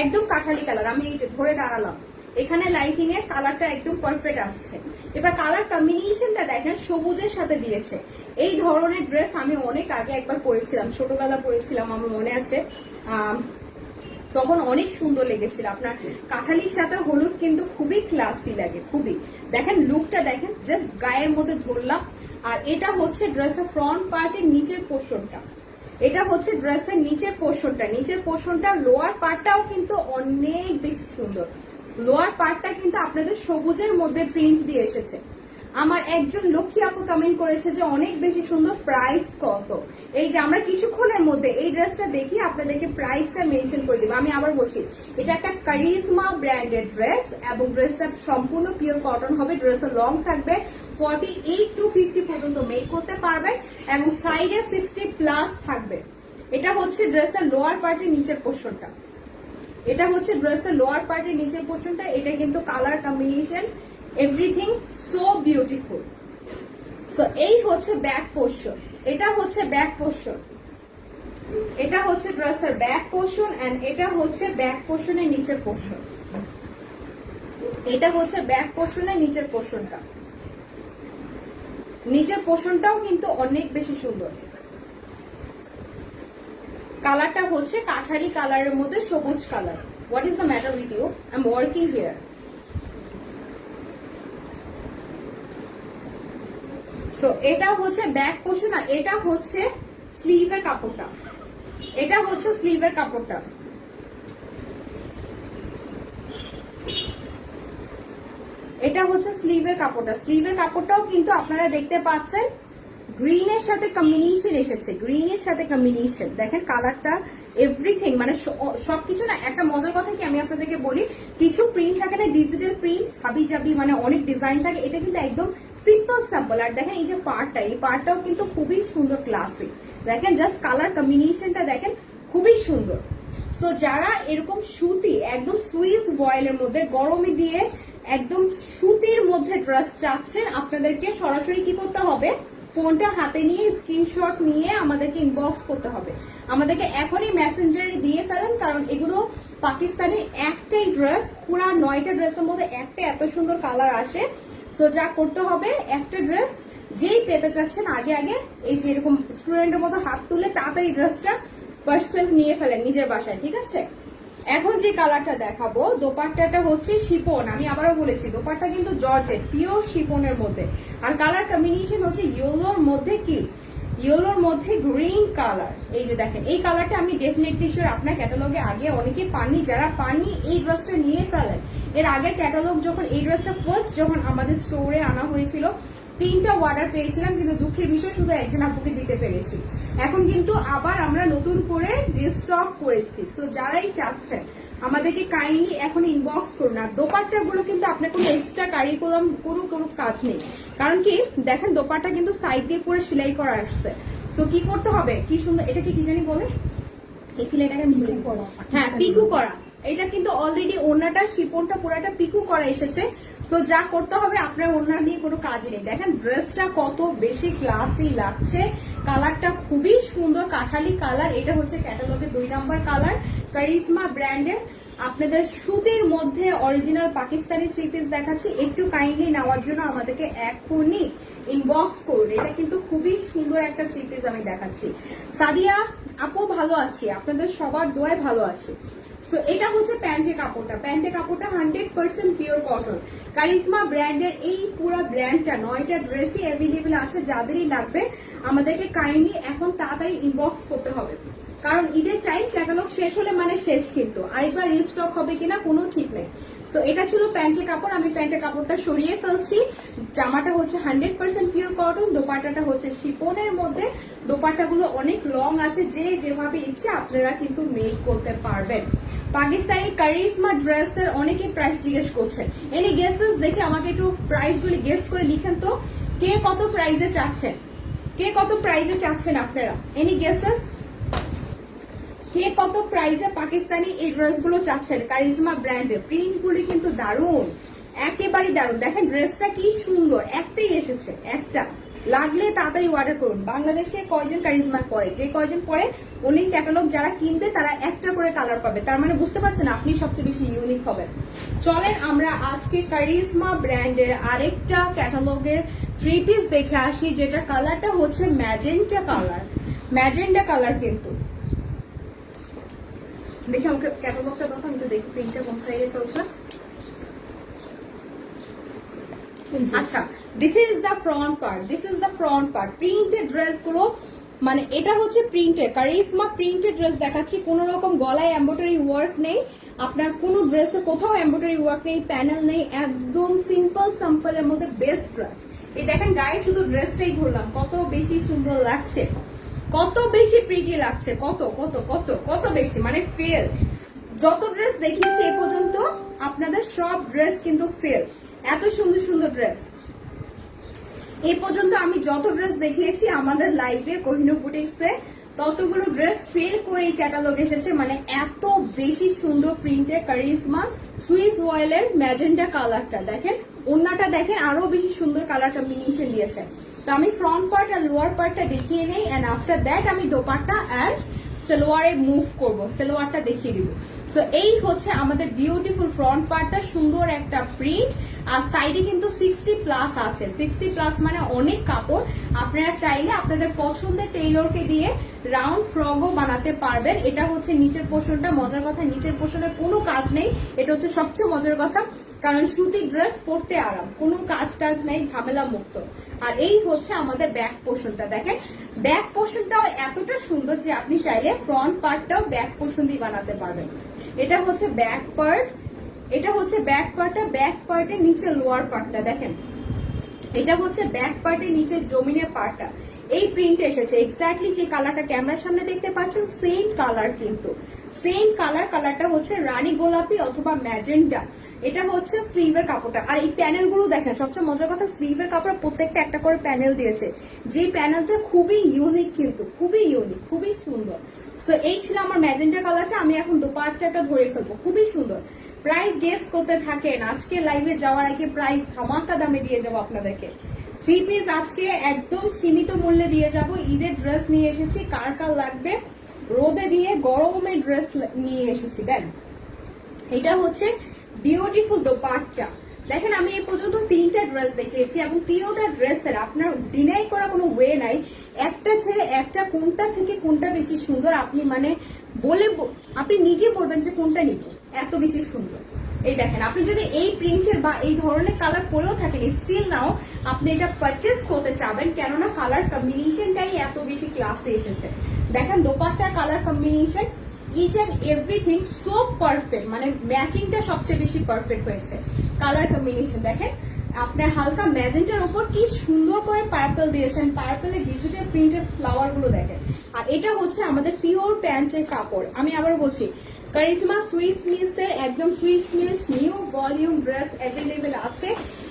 একদম কাঠালি কালার। আমি এই যে ধরে দাঁড়ালাম, এখানে লাইটিং এর কালারটা একদম পারফেক্ট আসছে। এবার কালার কম্বিনেশনটা দেখেন, সবুজের সাথে দিয়েছে। এই ধরনের ড্রেস আমি অনেক আগে একবার পরেছিলাম, ছোটবেলা পরেছিলাম, আমার মনে আছে, তখন অনেক সুন্দর লেগেছিল। আপনার কাঠালির সাথে হলুদ কিন্তু খুবই ক্লাসি লাগে, খুবই। দেখেন লুকটা দেখেন, জাস্ট গায়ের মধ্যে ধরলাম। আর এটা হচ্ছে ড্রেসের ফ্রন্ট পার্টের নিচের পোর্শনটা, এটা হচ্ছে ড্রেসের নিচের পোর্শনটা। নিচের পোর্শনটা, লোয়ার পার্টটাও কিন্তু অনেক বেশি সুন্দর। লোয়ার পার্টটা কিন্তু আপনাদের সবুজের মধ্যে প্রিন্ট দিয়ে এসেছে। আমার একজন লক্ষ্মী আপু কমেন্ট করেছে যে অনেক বেশি সুন্দর, প্রাইস কত? এই যে আমরা কিছুক্ষণের মধ্যে এই ড্রেসটা দেখি আপনাদেরকে প্রাইসটা মেনশন করে দেবো। আমি আবার বলছি, এটা একটা কারিজমা ব্র্যান্ডের ড্রেস এবং ড্রেসটা সম্পূর্ণ পিওর কটন হবে। ড্রেসের লং থাকবে 48 to 50 পর্যন্ত মেক করতে পারবেন এবং সাইডে 60+ থাকবে। এটা হচ্ছে ড্রেসের লোয়ার পার্টের নিচের পোর্শনটা, এটা হচ্ছে ড্রেসের লোয়ার পার্টের নিচের পোর্শনটা। এটা কিন্তু colour combination everything so beautiful. So এই হচ্ছে ব্যাক পোর্শন, এটা হচ্ছে ব্যাক পোর্শন, এটা হচ্ছে ড্রেসের ব্যাক পোর্শন এন্ড এটা হচ্ছে ব্যাক পোর্শনের নিচের পোর্শন। এটা হচ্ছে ব্যাক পোর্শনের নিচের পোর্শনটা। নিচের পোর্শনটাও কিন্তু অনেক বেশি সুন্দর। কালারটা হচ্ছে কাঠালি কালারের মধ্যে সবুজ colour. What is the matter with you? I am working here. So এটা হচ্ছে ব্যাক পোর্শন আর এটা হচ্ছে স্লিভের কাপড়টা, এটা হচ্ছে স্লিভের কাপড়টা। এটা হচ্ছে স্লিভের কাপড়টা। স্লিভের কাপড়টাও কিন্তু আপনারা দেখতে পাচ্ছেন গ্রিনের সাথে কম্বিনেশন এসেছে, গ্রিনের সাথে কম্বিনেশন। দেখেন কালারটা এভরিথিং, মানে সবকিছু না। একটা মজার কথা কি আমি আপনাদেরকে বলি, কিছু প্রিন্ট থাকে না, ডিজিটাল প্রিন্ট হাবি জাবি, মানে অনেক ডিজাইন থাকে। এটা কিন্তু একদম সিম্পল স্যাম্পল। আর দেখেন এই যে পার্টটা, এই পার্টটাও কিন্তু খুবই সুন্দর, ক্লাসিক। দেখেন জাস্ট কালার কম্বিনেশনটা দেখেন, খুবই সুন্দর। সো যারা এরকম সুতি, একদম সুইস বয়েলের মধ্যে গরমে দিয়ে একদম সুতির মধ্যে ড্রেস চাচ্ছেন, আপনাদেরকে সরাসরি কি করতে হবে, ফোনটা হাতে নিয়ে স্ক্রিনশট নিয়ে আমাদেরকে ইনবক্স করতে হবে। আমাদেরকে এখনই মেসেঞ্জারে দিয়ে ফেলেন, কারণ এগুলো পাকিস্তানের একটাই ড্রেস, পুরা 9টা ড্রেসের মধ্যে একটা এত সুন্দর কালার আসে। সো যা করতে হবে, একটা ড্রেস যেই পেতে চাচ্ছেন আগে আগে এই যে এরকম স্টুডেন্টের মতো হাত তুলে তাড়াতাড়ি ড্রেসটা পার্সেল নিয়ে ফেলেন নিজের বাসায়, ঠিক আছে? এখন যে কালারটা দেখাবো, দোপাট্টাটা হচ্ছে শিপন। আমি আবারও বলেছি, দোপাট্টা কিন্তু জর্জেট, পিওর শিপনের মধ্যে। আর কালার কম্বিনেশন হচ্ছে ইয়েলোর মধ্যে কি, ইয়েলোর মধ্যে গ্রিন কালার। এই যে দেখেন এই কালারটা আমি ডেফিনেটলি শিওর আপনার ক্যাটালগে আগে অনেকে পাননি। যারা পাননি এই ড্রেসটা নিয়ে ফেলেন। এর আগের ক্যাটালগ যখন এই ড্রেসটা ফার্স্ট যখন আমাদের স্টোরে আনা হয়েছিল, 3টা অর্ডার পেয়েছিলাম, কিন্তু দুঃখের বিষয় শুধু একজন আপুকে দিতে পেরেছি। এখন কিন্তু আবার আমরা নতুন করে রিস্টক করেছি। সো যারাই চাচ্ছেন আমাদেরকে কাইন্ডলি এখন ইনবক্স করুন। আর দোপাট্টাগুলো কিন্তু আপনার কোনো এক্সট্রা কারিকুলাম কোনো কাজ নেই, কারণ কি দেখেন দোপাট্টা কিন্তু সাইড দিয়ে পুরো সেলাই করা আসছে। সো কি করতে হবে, কি সুন্দর, এটাকে কি জানি বলে, এই সেলাইটাকে হ্যাঁ পিকু করা। এটা কিন্তু অলরেডি ওড়নাটা শিপনটা পুরোটা পিকু করা এসেছে। সো যা করতে হবে, আপনার ওড়না নিয়ে কোনো কাজই নেই। দেখেন ড্রেসটা কত বেশি ক্লাসি লাগছে, কালারটা খুবই সুন্দর, কাঠালি কালার। এটা হচ্ছে ক্যাটালগের 2 নাম্বার কালার, কারিজমা ব্র্যান্ডের। আপনাদের সুতির মধ্যে অরিজিনাল পাকিস্তানি 3 পিস দেখাচ্ছি, একটু কাইন্ডলি নেওয়ার জন্য আমাদেরকে এখনই ইনবক্স করুন। এটা কিন্তু খুবই সুন্দর একটা 3 পিস আমি দেখাচ্ছি। সাদিয়া আপু ভালো আছি, আপনাদের সবার দোয়ায় ভালো আছি। সো এটা হচ্ছে প্যান্টের কাপড়টা, প্যান্টের কাপড়টা 100% পিওর কটন। কারিজমা ব্র্যান্ডের এই পুরো ব্র্যান্ডটা 9টা ড্রেসই অ্যাভেলেবেল আছে। যাদেরই লাগবে আমাদেরকে কাইন্ডলি এখন তাড়াতাড়ি ইনবক্স করতে হবে, কারণ ঈদের টাইম ক্যাটালগ শেষ হলে মানে শেষ, কিন্তু আরেকবার রিস্টক হবে কিনা কোনো ঠিক নেই। সো এটা ছিল প্যান্টের কাপড়, আমি প্যান্টের কাপড়টা সরিয়ে ফেলছি। জামাটা হচ্ছে 100% পিওর কটন, দোপাট্টাটা হচ্ছে শিফনের মধ্যে। দোপাট্টাগুলো অনেক লং আছে, যে যেভাবে ইচ্ছে আপনারা কিন্তু মেক করতে পারবেন। পাকিস্তানি কারিজমা ড্রেসের অনেকে প্রাইস জিজ্ঞেস করছেন, এনি গেসেস দেখে আমাকে একটু প্রাইসগুলি গেস করে লিখেন তো, কে কত প্রাইসে চাচ্ছেন, কে কত প্রাইসে চাচ্ছেন আপনারা, এনি গেসেস, কে কত প্রাইসে পাকিস্তানি এই ড্রেসগুলো চাচ্ছেন। কারিজমা ব্র্যান্ডের প্রিন্টগুলি কিন্তু দারুণ, একেবারে দারুণ। দেখেন ড্রেসটা কি সুন্দর, একটাই এসেছে, একটা লাগলে তাড়াতাড়ি অর্ডার করুন। বাংলাদেশে কয়জন কারিজমা পরে, যে কয়জন পরে উনি ক্যাটালগ যারা কিনবে তারা একটা করে কালার পাবে, তার মানে বুঝতে পারছেন আপনি সবচেয়ে বেশি ইউনিক হবেন। চলেন আমরা আজকে কারিজমা ব্র্যান্ডের আরেকটা ক্যাটালগের 3 পিস দেখে আসি, যেটা কালারটা হচ্ছে ম্যাজেন্টা কালার, ম্যাজেন্টা কালার। কিন্তু দেখি আমাকে ক্যাটালগটা দেখো, আমি তো দেখি প্রিন্টটা কোন সাইডে ফেলছে। আচ্ছা, this is the front part, this is the front part. Printed dress গুলো মানে এটা হচ্ছে প্রিন্টেড, কারিজমা প্রিন্টেড ড্রেস দেখাচ্ছি, কোন রকম গলায় এমব্রয়ডারি ওয়ার্ক নেই, আপনার কোনো ড্রেসে কোথাও এমব্রয়ডারি ওয়ার্ক নেই, প্যানেল নেই, একদম সিম্পল সিম্পলের মধ্যে বেস্ট ড্রেস। এই দেখেন গায়ে শুধু ড্রেসটাই ধরলাম, কত বেশি সুন্দর লাগছে, কত বেশি প্রিটি লাগছে, কত কত কত কত বেশি, মানে ফেল। যত ড্রেস দেখিয়েছি এ পর্যন্ত আপনাদের সব ড্রেস কিন্তু ফেল, এত সুন্দর সুন্দর ড্রেস। এই পর্যন্ত আমি যত ড্রেস দেখিয়েছি আমাদের লাইভে কোহিনূর বুটিক্সে, ততগুলো ড্রেস ফেল করে এই ক্যাটালগ এসেছে, মানে এত বেশি সুন্দর প্রিন্টের কারিজমা সুইস ওয়েলের ম্যাজেন্টা কালারটা দেখেন, ওন্নাটা দেখেন আরো বেশি সুন্দর কালার কম্বিনেশন দিয়েছে। তো আমি ফ্রন্ট পার্ট আর লোয়ার পার্টটা দেখিয়ে নেই, এন্ড আফটার দ্যাট আমি দোপাট্টা অ্যান্ড সালোয়ারে মুভ করব, সালোয়ারটা দেখিয়ে দিব। সো এই হচ্ছে আমাদের বিউটিফুল ফ্রন্ট পার্টটা, সুন্দর একটা প্রিন্ট, আর সাইডে কিন্তু 60+ আছে, 60+ মানে অনেক কাপড়। আপনারা চাইলে আপনাদের পছন্দের টেইলরকে দিয়ে রাউন্ড ফ্রকও বানাতে পারবেন। এটা হচ্ছে নিচের পোর্শনটা, মজার কথা নিচের পোর্শনে কোনো কাজ নেই, এটা হচ্ছে সবচেয়ে মজার কথা, কারণ সুতির ড্রেস পরতে আরাম, কোনো কাজ টাজ নেই, ঝামেলা মুক্ত। আর এই হচ্ছে আমাদের ব্যাক পোর্শনটা, দেখেন ব্যাক পোর্শনটাও এতটা সুন্দর যে আপনি চাইলে ফ্রন্ট পার্টটাও ব্যাক পোর্শন দিয়ে বানাতে পারবেন। এটা হচ্ছে ব্যাক পার্ট, এটা হচ্ছে ব্যাক পার্টটা, ব্যাক পার্টের নিচে লোয়ার পার্টটা দেখেন, এটা হচ্ছে ব্যাক পার্টের নিচে জমিনের পার্টটা। এই প্রিন্ট এসেছে এক্স্যাক্টলি যে কালারটা ক্যামেরার সামনে দেখতে পাচ্ছেন, সেম কালার কিন্তু সেম কালার, কালারটা হচ্ছে রানী গোলাপি অথবা ম্যাজেন্টা। এটা হচ্ছে স্লিভের কাপড়টা, আর এই প্যানেল গুলো দেখেন, সবচেয়ে মজার কথা স্লিভের কাপড় প্রত্যেকটা একটা করে প্যানেল দিয়েছে, যে প্যানেলটা খুবই ইউনিক, কিন্তু খুবই ইউনিক, খুবই সুন্দর। সো এই ছিল আমার ম্যাজেন্টা কালারটা, আমি এখন দোপাট্টাটা ধরে ফেলবো, খুবই সুন্দর। প্রাইস গেস করতে থাকেন, আজকে লাইভে যাওয়ার আগে প্রাইস ধামাকা দামে দিয়ে যাবো আপনাদেরকে। 3 পিস আজকে একদম সীমিত মূল্যে দিয়ে যাব। ঈদের ড্রেস নিয়ে এসেছি, কার কার লাগবে, রোদে দিয়ে গরমের ড্রেস নিয়ে এসেছি। দেন এটা হচ্ছে বিউটিফুল দোপাট্টা, দেখেন আমি এই পর্যন্ত 3টা ড্রেস দেখিয়েছি, এবং 3টা ড্রেসের আপনার ডিনাই করা কোনো ওয়ে নাই, একটা ছেড়ে একটা কোনটা থেকে কোনটা বেশি সুন্দর আপনি মানে বলে আপনি নিজে বলবেন যে কোনটা নিব, এত বেশি সুন্দর। এই দেখেন, আপনি যদি এই প্রিন্টের বা এই ধরনের কালার পরেও থাকেন, স্টিল নাও আপনি এটা পারচেস করতে চাবেন, কেননা কালার কম্বিনেশনটাই এত বেশি ক্লাসে এসেছে। দেখেন দোপাট্টার colour combination, each and everything so perfect, মানে ম্যাচিংটা সবচেয়ে বেশি পারফেক্ট হয়েছে। কালার কম্বিনেশন দেখেন, আপনার হালকা ম্যাজেন্টার উপর কি সুন্দর করে পার্পল দিয়েছেন, পার্পলের ডিজিটাল প্রিন্টের ফ্লাওয়ার গুলো দেখেন। আর এটা হচ্ছে আমাদের পিওর প্যান্টের কাপড়। আমি আবার বলছি, কারিজমা সুইস মিলস এর একদম Swiss Mills new volume dress available আছে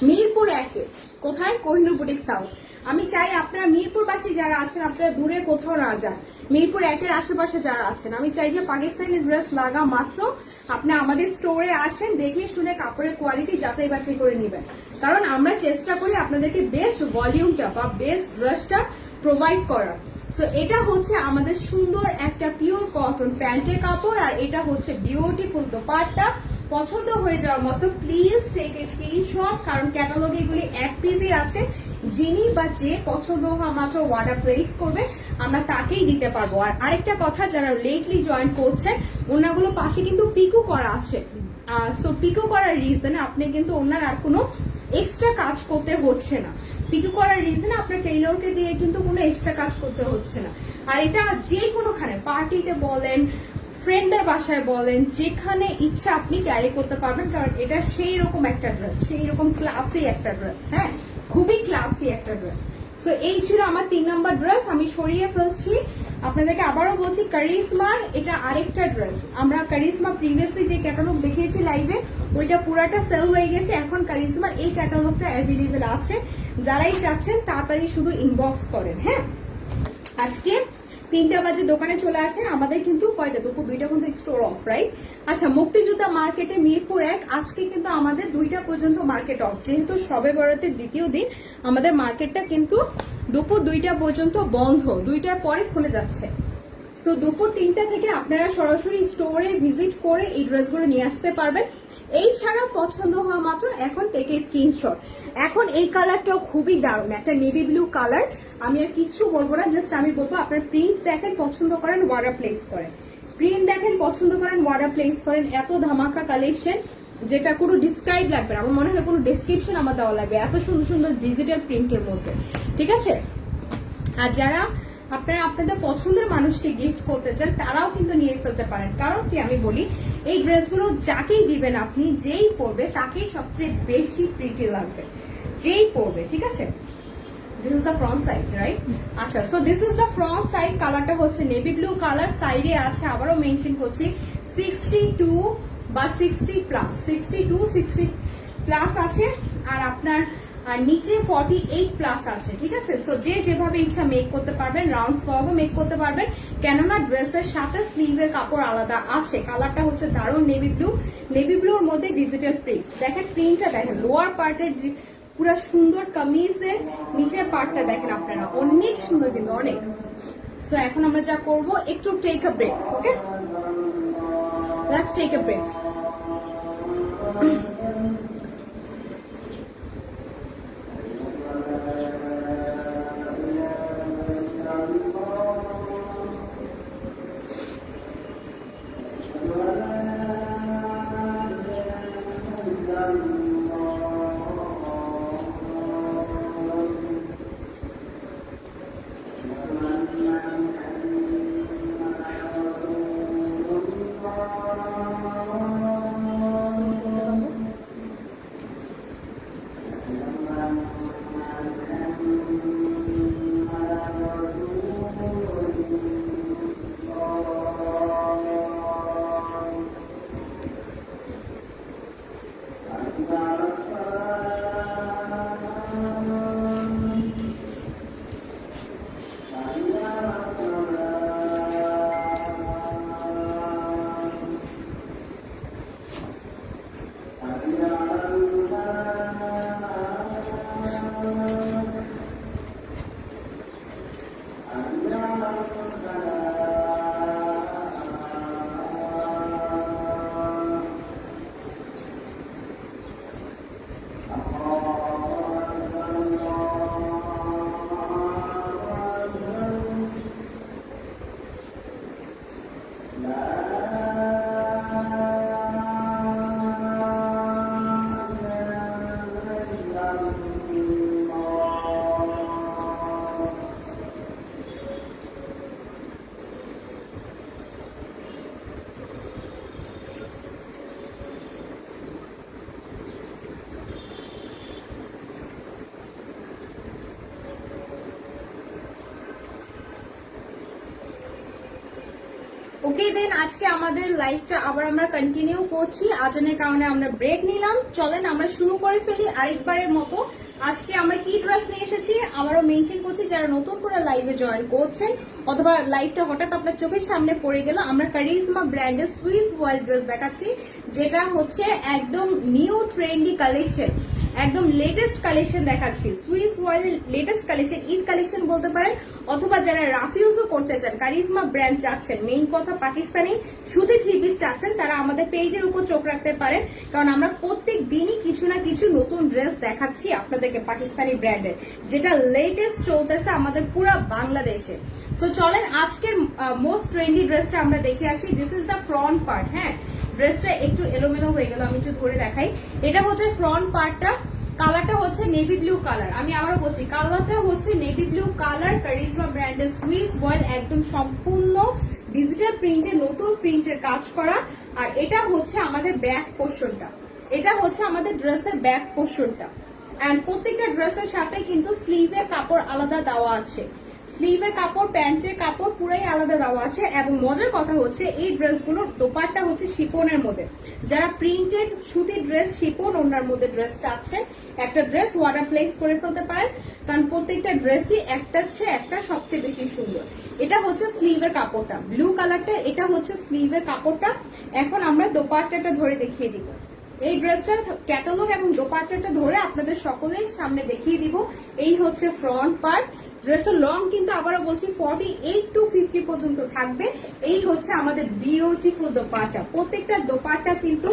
মিরপুর 1-এ। কোথায়? Kohinoor Boutiques House. আমি চাই আপনারা মিরপুরবাসী যারা আছেন, আপনারা দূরে কোথাও না যান, মিরপুর 1-এর আশেপাশে যারা আছেন, আমি চাই যে পাকিস্তানি ড্রেস লাগা মাত্র আপনি আমাদের স্টোরে আসেন, দেখে শুনে কাপড়ের কোয়ালিটি যাচাই বাছাই করে নেবেন, কারণ আমরা চেষ্টা করি আপনাদেরকে বেস্ট ভলিউমটা বা বেস্ট ড্রেসটা প্রোভাইড করার। সো এটা হচ্ছে আমাদের সুন্দর একটা পিওর কটন প্যান্টের কাপড়, আর এটা হচ্ছে বিউটিফুল দোপাট্টা। পছন্দ হয়ে যাওয়ার মতো প্লিজ টেক এ স্ক্রিনশট, কারণ ক্যাটালগে এগুলি 1 পিসই আছে, যিনি বা যে পছন্দ হওয়া মাত্র অর্ডার প্লেস করবে আমরা তাকেই দিতে পারবো। আর আরেকটা কথা, যারা লেটলি জয়েন করছেন ওনাগুলো পাশে কিন্তু পিকো করা আছে, সো পিকো করার রিজনে আপনি কিন্তু ওনার আর কোনো এক্সট্রা কাজ করতে হচ্ছে না, পিকো করার রিজনে আপনার টেইলরকে দিয়ে কিন্তু কোনো এক্সট্রা কাজ করতে হচ্ছে না। আর এটা যে কোনোখানে পার্টিতে বলেন, ফ্রেন্ডদের বাসায় বলেন, যেখানে ইচ্ছা আপনি ক্যারি করতে পারবেন, কারণ এটা সেই রকম একটা ড্রেস, সেই রকম ক্লাসি একটা ড্রেস। হ্যাঁ, খুবই ক্লাসি একটা ড্রেস। সো এই ছিল আমার 3 নাম্বার ড্রেস, আমি সরিয়ে ফেলছি। আপনাদেরকে আবারও বলছি, কারিজমার এটা আরেকটা ড্রেস। আমরা কারিজমা প্রিভিয়াসলি যে ক্যাটালগ দেখিয়েছি লাইভে, ওইটা পুরাটা সেল হয়ে গেছে। এখন কারিজমার এই ক্যাটালগটা অ্যাভেলেবেল আছে, যারাই চাচ্ছেন তাড়াতাড়ি শুধু ইনবক্স করেন। হ্যাঁ, আজকে 3টা বাজে দোকানে চলে আসেন। আমাদের কিন্তু কয়টা, দুপুর 2টা পর্যন্ত স্টোর অফ, রাইট? আচ্ছা, মুক্তিযোদ্ধা মার্কেটে মিরপুর 1 আজকে কিন্তু আমাদের 2টা পর্যন্ত মার্কেট অফ। যেহেতু শবে বরাতের দ্বিতীয় দিন, আমাদের মার্কেটটা কিন্তু দুপুর 2টা পর্যন্ত বন্ধ, 2টার পরে খুলে যাচ্ছে। সো দুপুর 3টা থেকে আপনারা সরাসরি স্টোরে ভিজিট করে এই ড্রেসগুলো নিয়ে আসতে পারবেন। এই ছাড়া পছন্দ হওয়া মাত্র এখন টেক এ স্ক্রিনশট। এখন এই কালারটাও খুবই দারুণ, একটা নেভি ব্লু কালার। আমি আর কিচ্ছু বলবো না, জাস্ট আমি বলবো আপনার প্রিন্ট দেখেন, পছন্দ করেন, ওয়ার্ডার প্লেস করেন। প্রিন্ট দেখেন, পছন্দ করেন, ওয়ার্ডার প্লেস করেন। এত ধামাকা কালেকশন, যেটা কোনো ডিসক্রাইব লাগবে না, আমার মনে হয় কোনো ডেসক্রিপশন আমার দেওয়া লাগবে, এত সুন্দর সুন্দর ডিজিটাল প্রিন্টের মধ্যে। ঠিক আছে? আর যারা আপনারা আপনাদের পছন্দের মানুষকে গিফট করতে চান, তারাও কিন্তু নিয়ে ফেলতে পারেন। কারণ কি আমি বলি, এই ড্রেসগুলো যাকেই দিবেন আপনি, যেই পরবে তাকেই সবচেয়ে বেশি প্রিটি লাগবে, যেই পরবে। ঠিক আছে? This is the front side, right? আচ্ছা, so this is the front side. কালারটা হচ্ছে নেভি ব্লু কালার। সাইডে আছে, আবারও মেনশন করছি, 62 বা 60 প্লাস, 62 60 প্লাস আছে। আর আপনার আর নিচে 48 প্লাস আছে। ঠিক আছে? সো যে যেভাবে ইচ্ছা মেক করতে পারবেন, রাউন্ড ফ্রকও মেক করতে পারবেন, কেননা ড্রেসের সাথে স্লিভের কাপড় আলাদা আছে। কালারটা হচ্ছে দারুণ নেভি ব্লু, নেভি ব্লুর মধ্যে ডিজিটাল প্রিন্ট। দেখেন প্রিন্টটা দেখেন, লোয়ার পার্টের পুরো সুন্দর, কামিজের নিচের পার্টটা দেখেন আপনারা, অনেক সুন্দর কিন্তু অনেক। সো এখন আমরা যা করব, একটু take a break. Okay, let's take a break. Okay then, আজকে আমাদের লাইফটা আবার আমরা কন্টিনিউ করছি। আজানের কারণে আমরা ব্রেক নিলাম। চলেন আমরা শুরু করে ফেলি আরেকবারের মতো। আজকে আমরা কি ড্রেস নিয়ে এসেছি আবারও মেনশন করছি, যারা নতুন করে লাইভে জয়েন করছেন অথবা লাইভটা হঠাৎ আপনার চোখের সামনে পড়ে গেল, আমরা কারিজমা ব্র্যান্ডের সুইস ওয়াইল্ড ড্রেস দেখাচ্ছি, যেটা হচ্ছে একদম নিউ ট্রেন্ডি কালেকশন, একদম লেটেস্ট কালেকশন দেখাচ্ছি। Swiss wild latest collection, Eid collection বলতে পারেন, অথবা যারা রাফিউজও করতে চান, কারিজমা ব্র্যান্ড চাচ্ছেন, মেইন কথা পাকিস্তানি সুতি 3 পিস চাচ্ছেন, তারা আমাদের পেজের উপর চোখ রাখতে পারেন, কারণ আমরা প্রত্যেক দিনই কিছু না কিছু নতুন ড্রেস দেখাচ্ছি আপনাদেরকে পাকিস্তানি ব্র্যান্ডের, যেটা লেটেস্ট চলতেছে আমাদের পুরো বাংলাদেশে। সো চলেন আজকের মোস্ট ট্রেন্ডি ড্রেসটা আমরা দেখে আসি। This is the front part. হ্যাঁ, ড্রেসটা একটু এলোমেলো হয়ে গেল, আমি একটু ধরে দেখাই। এটা হচ্ছে ফ্রন্ট পার্টটা, কালারটা হচ্ছে নেভি ব্লু কালার, আমি আবারও বলছি কালারটা হচ্ছে নেভি ব্লু কালার, কারিজমা ব্র্যান্ডের সুইস বয়েল, একদম সম্পূর্ণ ডিজিটাল প্রিন্টের নতুন প্রিন্টের কাজ করা। আর এটা হচ্ছে আমাদের ব্যাক পোর্শনটা, এটা হচ্ছে আমাদের ড্রেসের ব্যাক পোর্শনটা। এন্ড প্রত্যেকটা ড্রেসের সাথে কিন্তু স্লিভের কাপড় আলাদা দেওয়া আছে, স্লিভের কাপড় প্যান্টের কাপড় পুরাই আলাদা দেওয়া আছে। এবং মজার কথা হচ্ছে এই ড্রেসগুলোর দোপাট্টা হচ্ছে শিপনের মধ্যে, যারা প্রিন্টেড সুতির ড্রেস শিপন ওনার মধ্যে ড্রেস চাচ্ছেন, একটা ড্রেস ওয়াটার প্লেস করে ফেলতে পারেন, কারণ প্রত্যেকটা ড্রেসই একটা চেয়ে একটা সবচেয়ে বেশি সুন্দর। এটা হচ্ছে স্লিভের কাপড়টা ব্লু কালারটা, এটা হচ্ছে স্লিভের কাপড়টা। এখন আমরা দোপাট্টাটা ধরে দেখিয়ে দিব, এই ড্রেসটার ক্যাটালগ এবং দোপাট্টাটা ধরে আপনাদের সকলের সামনে দেখিয়ে দিব। এই হচ্ছে ফ্রন্ট পার্ট, ড্রেসের লং কিন্তু আবারও বলছি 48 to 50 পর্যন্ত থাকবে। এই হচ্ছে আমাদের বিউটিফুল দোপাট্টা, প্রত্যেকটা দোপাট্টা কিন্তু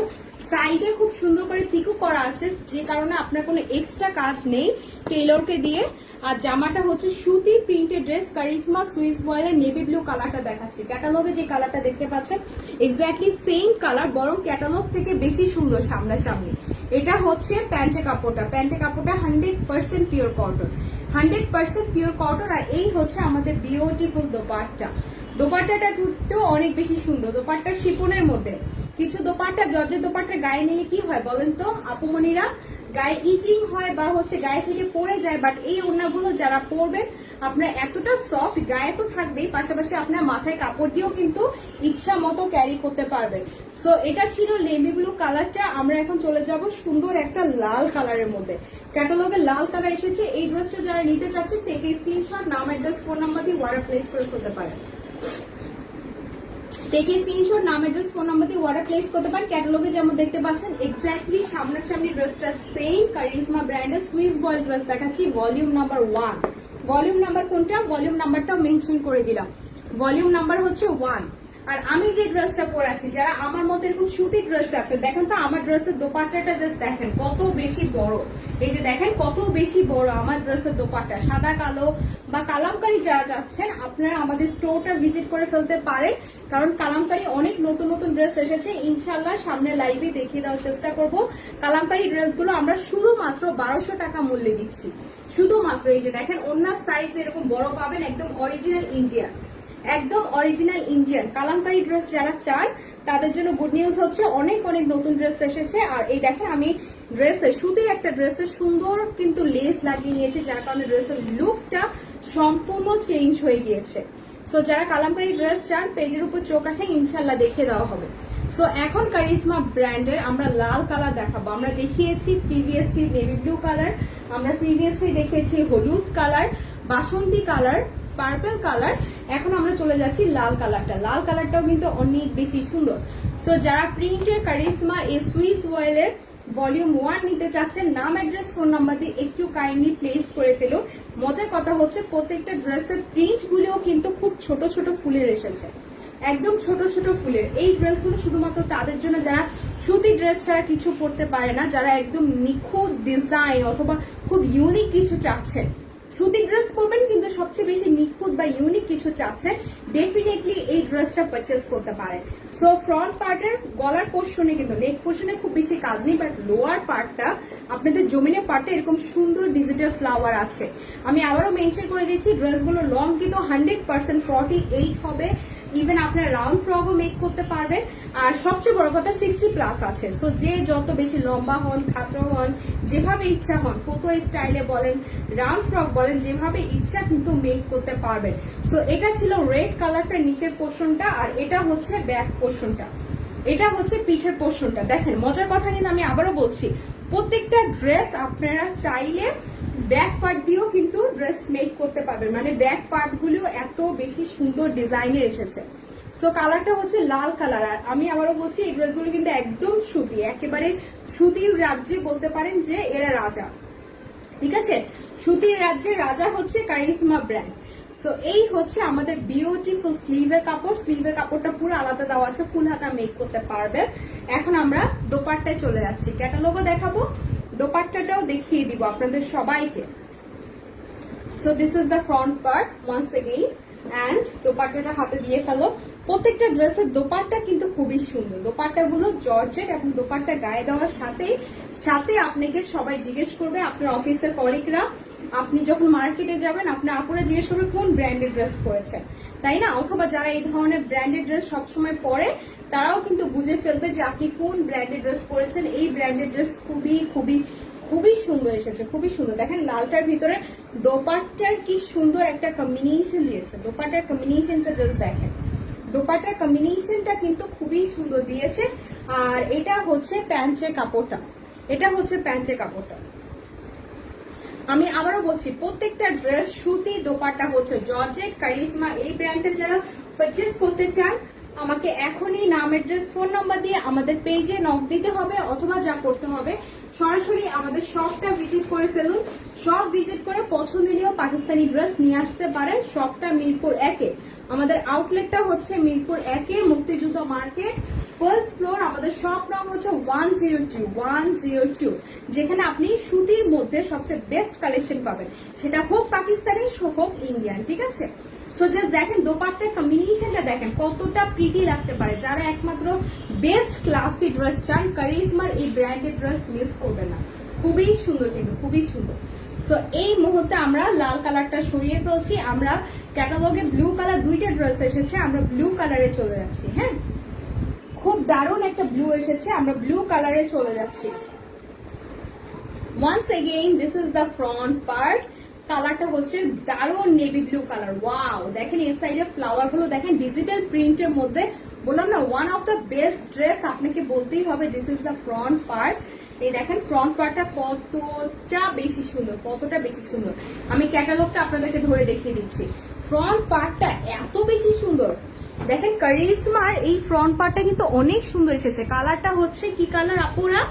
সাইডে খুব সুন্দর করে পিকো করা আছে, যে কারণে আপনার কোনো এক্সট্রা কাজ নেই টেইলরকে দিয়ে। আর জামাটা হচ্ছে সুতি প্রিন্টেড ড্রেস, কারিজমা সুইস বয়েলের নেভি ব্লু কালারটা দেখাচ্ছি। ক্যাটালগে যে কালারটা দেখতে পাচ্ছেন এক্স্যাক্টলি সেম কালার, বরং ক্যাটালগ থেকে বেশি সুন্দর সামনাসামনি। এটা হচ্ছে প্যান্টের কাপড়টা, প্যান্টের কাপড়টা 100% পিওর কটন, 100% পিওর কটন। আর এই হচ্ছে আমাদের বিউটিফুল দোপাট্টা, দোপাট্টাটা কিন্তু অনেক বেশি সুন্দর। দোপাট্টা শিপনের মধ্যে, কিছু দোপাট্টা জর্জের দোপাট্টা গায়ে নিলে কি হয় বলেন তো আপুমনিরা, গায়ে ইচিং হয় বা হচ্ছে গায়ে থেকে পড়ে যায়। বাট এই ওড়নাগুলো যারা পরবেন আপনার এতটা সফট, গায়ে তো থাকবেই, পাশাপাশি আপনার মাথায় কাপড় দিয়েও কিন্তু ইচ্ছা মতো ক্যারি করতে পারবেন। সো এটা ছিল নেভি ব্লু কালারটা। আমরা এখন চলে যাব সুন্দর একটা লাল কালারের মধ্যে, ক্যাটালগে লাল কালার এসেছে। এই ড্রেসটা যারা নিতে চাচ্ছেন টেকে স্ক্রিনশট, নাম অ্যাড্রেস ফোন নাম্বার দিয়ে ওয়ার্ডার প্লেস করে ফেলতে পারেন। টেকে স্ক্রিনশট, নাম অ্যাড্রেস ফোন নাম্বার দিয়ে ওয়ার্ডার প্লেস করতে পারেন। ক্যাটালগে যেমন দেখতে পাচ্ছেন এক্স্যাক্টলি সামনাসামনি ড্রেসটা সেম, কারিজমা ব্র্যান্ডের সুইস বয়েল ড্রেস দেখাচ্ছি, ভলিউম নাম্বার 1। ভলিউম নাম্বার কোনটা, ভলিউম নাম্বারটাও মেনশন করে দিলাম, ভলিউম নাম্বার হচ্ছে 1। আর আমি যে ড্রেসটা পরে আছি, যারা আমার মতো এরকম সুতির ড্রেস আছে, দেখেন তো আমার ড্রেসের দোপাট্টাটা জাস্ট দেখেন কত বেশি বড়। এই যে দেখেন কত বেশি বড় আমার ড্রেসের দোপাট্টা, সাদা কালো বা কালামকারী যারা যাচ্ছেন আপনারা আমাদের স্টোরটা ভিজিট করে ফেলতে পারেন, কারণ কালামকারী অনেক নতুন নতুন ড্রেস এসেছে। ইনশাল্লাহ সামনে লাইভে দেখিয়ে দেওয়ার চেষ্টা করব। কালামকারী ড্রেসগুলো আমরা শুধুমাত্র 1200 টাকা মূল্যে দিচ্ছি, শুধুমাত্র। এই যে দেখেন ওনার সাইজ এরকম বড় পাবেন, একদম অরিজিনাল ইন্ডিয়ান, একদম অরিজিনাল ইন্ডিয়ান কালামকারী ড্রেস যারা চান তাদের জন্য গুড নিউজ হচ্ছে অনেক অনেক নতুন ড্রেস এসেছে। আর এই দেখেন আমি ড্রেসে সুতির একটা ড্রেসের সুন্দর কিন্তু লেস লাগিয়ে নিয়েছি, যার কারণে ড্রেসের লুকটা সম্পূর্ণ চেঞ্জ হয়ে গিয়েছে। সো যারা কালামকারী ড্রেস চান পেজের উপর চোখ রাখেন, ইনশাল্লাহ দেখিয়ে দেওয়া হবে। সো এখন কারিজমা ব্র্যান্ডের আমরা লাল কালার দেখাবো। আমরা দেখিয়েছি প্রিভিয়াসলি নেভি ব্লু কালার, আমরা প্রিভিয়াসলি দেখিয়েছি হলুদ কালার, বাসন্তী কালার, পার্পল কালার। এখন আমরা চলে যাচ্ছি লাল কালারটা, লাল কালারটাও কিন্তু অনেক বেশি সুন্দর। তো যারা প্রিন্টের কারিজমা এই সুইস বয়েলের ভলিউম 1 নিতে চাচ্ছেন, নাম অ্যাড্রেস ফোন নাম্বার দিয়ে একটু কাইন্ডলি প্লেস করে ফেলুন। মজার কথা হচ্ছে প্রত্যেকটা ড্রেসের প্রিন্ট গুলোও কিন্তু খুব ছোট ছোট ফুলের এসেছে, একদম ছোট ছোট ফুলের। এই ড্রেসগুলো শুধুমাত্র তাদের জন্য যারা সুতি ড্রেস ছাড়া কিছু পরতে পারে না, যারা একদম নিখুঁত ডিজাইন অথবা খুব ইউনিক কিছু চাচ্ছেন, সুতি ড্রেস পরবেন কিন্তু সবচেয়ে বেশি নিখুঁত বা ইউনিক কিছু চাচ্ছেন, ডেফিনেটলি এই ড্রেসটা পারচেস করতে পারেন। সো ফ্রন্ট পার্টের গলার পোর্শনে কিন্তু নেক পোর্শনে খুব বেশি কাজ নেই, বাট লোয়ার পার্টটা আপনাদের জমিনের পার্টে এরকম সুন্দর ডিজিটাল ফ্লাওয়ার আছে। আমি আবারও মেনশন করে দিচ্ছি ড্রেসগুলো লং কিন্তু 100% 48 হবে, ইভেন আপনার রাউন্ড ফ্রকও মেক করতে পারবেন। আর সবচেয়ে বড় কথা 60+ আছে। সো যে যত বেশি লম্বা হন, খাটো হন, যেভাবে ইচ্ছা হন, ফটো স্টাইলে বলেন, রাউন্ড ফ্রক বলেন, যেভাবে ইচ্ছা কিন্তু মেক করতে পারবেন। সো এটা ছিল রেড কালারটার নিচের পোর্শনটা, আর এটা হচ্ছে ব্যাক পোর্শনটা, এটা হচ্ছে পিঠের পোর্শনটা। দেখেন মজার কথা কিন্তু আমি আবারও বলছি, প্রত্যেকটা ড্রেস আপনারা চাইলে ব্যাক পার্ট দিয়েও কিন্তু ড্রেস মেক করতে পারবেন, মানে ব্যাক পার্ট গুলো এত বেশি সুন্দর ডিজাইনের এসেছে। সো কালারটা হচ্ছে লাল কালার। আর আমি আবারও বলছি এই ড্রেসগুলো কিন্তু একদম সুতি, একেবারে সুতির রাজ্যে বলতে পারেন যে এরা রাজা, ঠিক আছে? সুতির রাজ্যের রাজা হচ্ছে কারিজমা ব্র্যান্ড। সো এই হচ্ছে আমাদের বিউটিফুল স্লিভের কাপড়, স্লিভের কাপড়টা পুরো আলাদা দেওয়া আছে, ফুল হাতা মেক করতে পারবে। এখন আমরা দোপাট্টায় চলে যাচ্ছি, ক্যাটালগও দেখাবো, দোপাট্টাটাও দেখিয়ে দিব আপনাদের সবাইকে। So this is the front part once again, and দোপাট্টাটা হাতে দিয়ে ফেলো। প্রত্যেকটা ড্রেসের দোপাট্টা কিন্তু খুবই সুন্দর, দোপাট্টাগুলো জর্জেট এবং দোপাট্টা গায়ে দেওয়ার সাথে সাথে আপনাকে সবাই জিজ্ঞেস করবে, আপনার অফিসের কলিগরা, আপনি যখন মার্কেটে যাবেন আপনার আপুরা জিজ্ঞেস করবে কোন ব্র্যান্ডের ড্রেস পরেছেন, তাই না? অথবা যারা এই ধরনের ব্র্যান্ডেড ড্রেস সবসময় পরে তারাও কিন্তু বুঝে ফেলবে যে আপনি কোন ব্র্যান্ডেড ড্রেস পরেছেন। এই ব্র্যান্ডেড ড্রেস খুবই খুবই খুবই সুন্দর এসেছে, খুবই সুন্দর। দেখেন লালটার ভিতরে দোপাট্টার কি সুন্দর একটা কম্বিনেশন দিয়েছে, দোপাট্টার কম্বিনেশনটা জাস্ট দেখেন, দোপাট্টার কম্বিনেশনটা কিন্তু খুবই সুন্দর দিয়েছে। আর এটা হচ্ছে প্যান্টের কাপড়টা, এটা হচ্ছে প্যান্টের কাপড়টা। আমি আবারও বলছি প্রত্যেকটা ড্রেস সুতি, দোপাট্টা হচ্ছে জর্জেট, কারিজমা। এই ব্র্যান্ডটা যারা পারচেস করতে চান আমাকে এখনই নাম, অ্যাড্রেস, ফোন নাম্বার দিয়ে আমাদের পেজে নক দিতে হবে, অথবা যা করতে হবে সরাসরি আমাদের শপটা ভিজিট করে ফেলুন। শপ ভিজিট করে পছন্দনীয় পাকিস্তানি ড্রেস নিয়ে আসতে পারেন। শপটা মিরপুর 1-এ, আমাদের আউটলেটটা হচ্ছে মিরপুর 1-এ, মুক্তিযুদ্ধ মার্কেট, ফার্স্ট ফ্লোর। আমাদের শপ নাম হচ্ছে 102, যেখানে আপনি সুতির মধ্যে সবচেয়ে বেস্ট কালেকশন পাবেন, সেটা হোক পাকিস্তানি হোক ইন্ডিয়ান, ঠিক আছে? সো জাস্ট দেখেন দোপাট্টার কম্বিনেশনটা দেখেন কতটা প্রিটি লাগতে পারে। যারা একমাত্র বেস্ট ক্লাসি ড্রেস চান, কারিজমার এই ব্র্যান্ডেড ড্রেস মিস করবেন না, খুবই সুন্দর কিন্তু খুবই সুন্দর। সো এই মুহূর্তে আমরা লাল কালারটা সরিয়ে ফেলছি, আমরা ক্যাটালগে ব্লু কালার দুইটা ড্রেস এসেছে, আমরা ব্লু কালারে চলে যাচ্ছি। হ্যাঁ, খুব দারুণ একটা ব্লু এসেছে, আমরা ব্লু কালারে চলে যাচ্ছি। Once again this is the front part. কালারটা হচ্ছে দারুণ নেভি ব্লু কালার। ওয়াও, দেখেন এই সাইডে ফ্লাওয়ার গুলো দেখেন, ডিজিটাল প্রিন্টের মধ্যে, বললাম না one of the best dress, আপনাকে বলতেই হবে। This is the front part. এই দেখেন ফ্রন্ট পার্টটা কতটা বেশি সুন্দর, কতটা বেশি সুন্দর। আমি ক্যাটালগটা আপনাদেরকে ধরে দেখিয়ে দিচ্ছি। ফ্রন্ট পার্টটা এত বেশি সুন্দর, দেখেন কারিজমার এই ফ্রন্ট পার্টটা কিন্তু অনেক সুন্দর এসেছে। কালারটা হচ্ছে কি কালার আপুরা?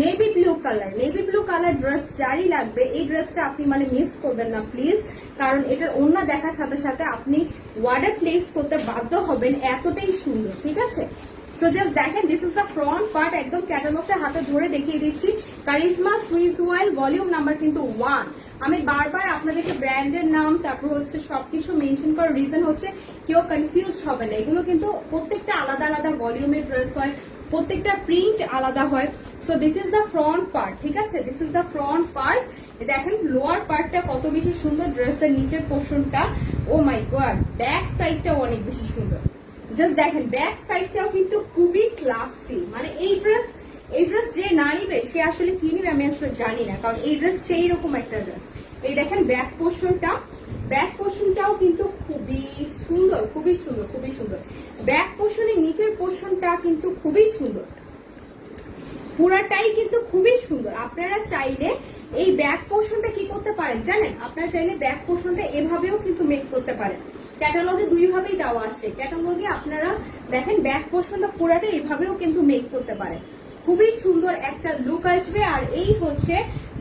Navy blue colour. Navy blue colour dress যারই লাগবে এই ড্রেসটা আপনি মানে মিস করবেন না প্লিজ, কারণ এটার ওড়না দেখার সাথে সাথে আপনি ওয়ার্ডার প্লেস করতে বাধ্য হবেন, এতটাই সুন্দর, ঠিক আছে? সো জাস্ট দেখেন this is the front part, একদম ক্যাটালগটা হাতে ধরে দেখিয়ে দিচ্ছি। কারিজমা সুইস ওয়াইল, ভলিউম নাম্বার কিন্তু 1। আমি বারবার আপনাদেরকে ব্র্যান্ডের নাম তারপর হচ্ছে সবকিছু মেনশন করার রিজন হচ্ছে কেউ কনফিউজ হবে না। এগুলো কিন্তু প্রত্যেকটা আলাদা আলাদা ভলিউমের ড্রেস হয়, প্রত্যেকটা প্রিন্ট আলাদা হয়। So this is the front part, ঠিক আছে? This is the front part. দেখেন লোয়ার পার্টটা কত বেশি সুন্দর, ড্রেসের নিচের পোর্শনটা, ও মাই গড, ব্যাক সাইডটাও অনেক বেশি সুন্দর। জাস্ট দেখেন ব্যাক সাইডটাও কিন্তু খুবই ক্লাসি। মানে এই ড্রেস যে না নিবে সে আসলে কি নিবে আমি আসলে জানি না, কারণ এই ড্রেস সেই রকম একটা ড্রেস। এই দেখেন ব্যাক পোর্শনটাও কিন্তু খুবই সুন্দর, খুবই সুন্দর, খুবই সুন্দর। ব্যাক পোর্শনের নিচের পোর্শনটা কিন্তু খুবই সুন্দর, পুরাটাই কিন্তু খুবই সুন্দর। আপনারা চাইলে এই ব্যাক পোর্শনটা কি করতে পারেন জানেন? আপনারা চাইলে ব্যাক পোর্শনটা এভাবেও কিন্তু মেক করতে পারেন। ক্যাটালগে দুই ভাবেই দেওয়া আছে, ক্যাটালগে আপনারা দেখেন ব্যাক পোর্শনটা পুরাটা এভাবেও কিন্তু মেক করতে পারেন, খুবই সুন্দর একটা লুক আসবে। আর এই হচ্ছে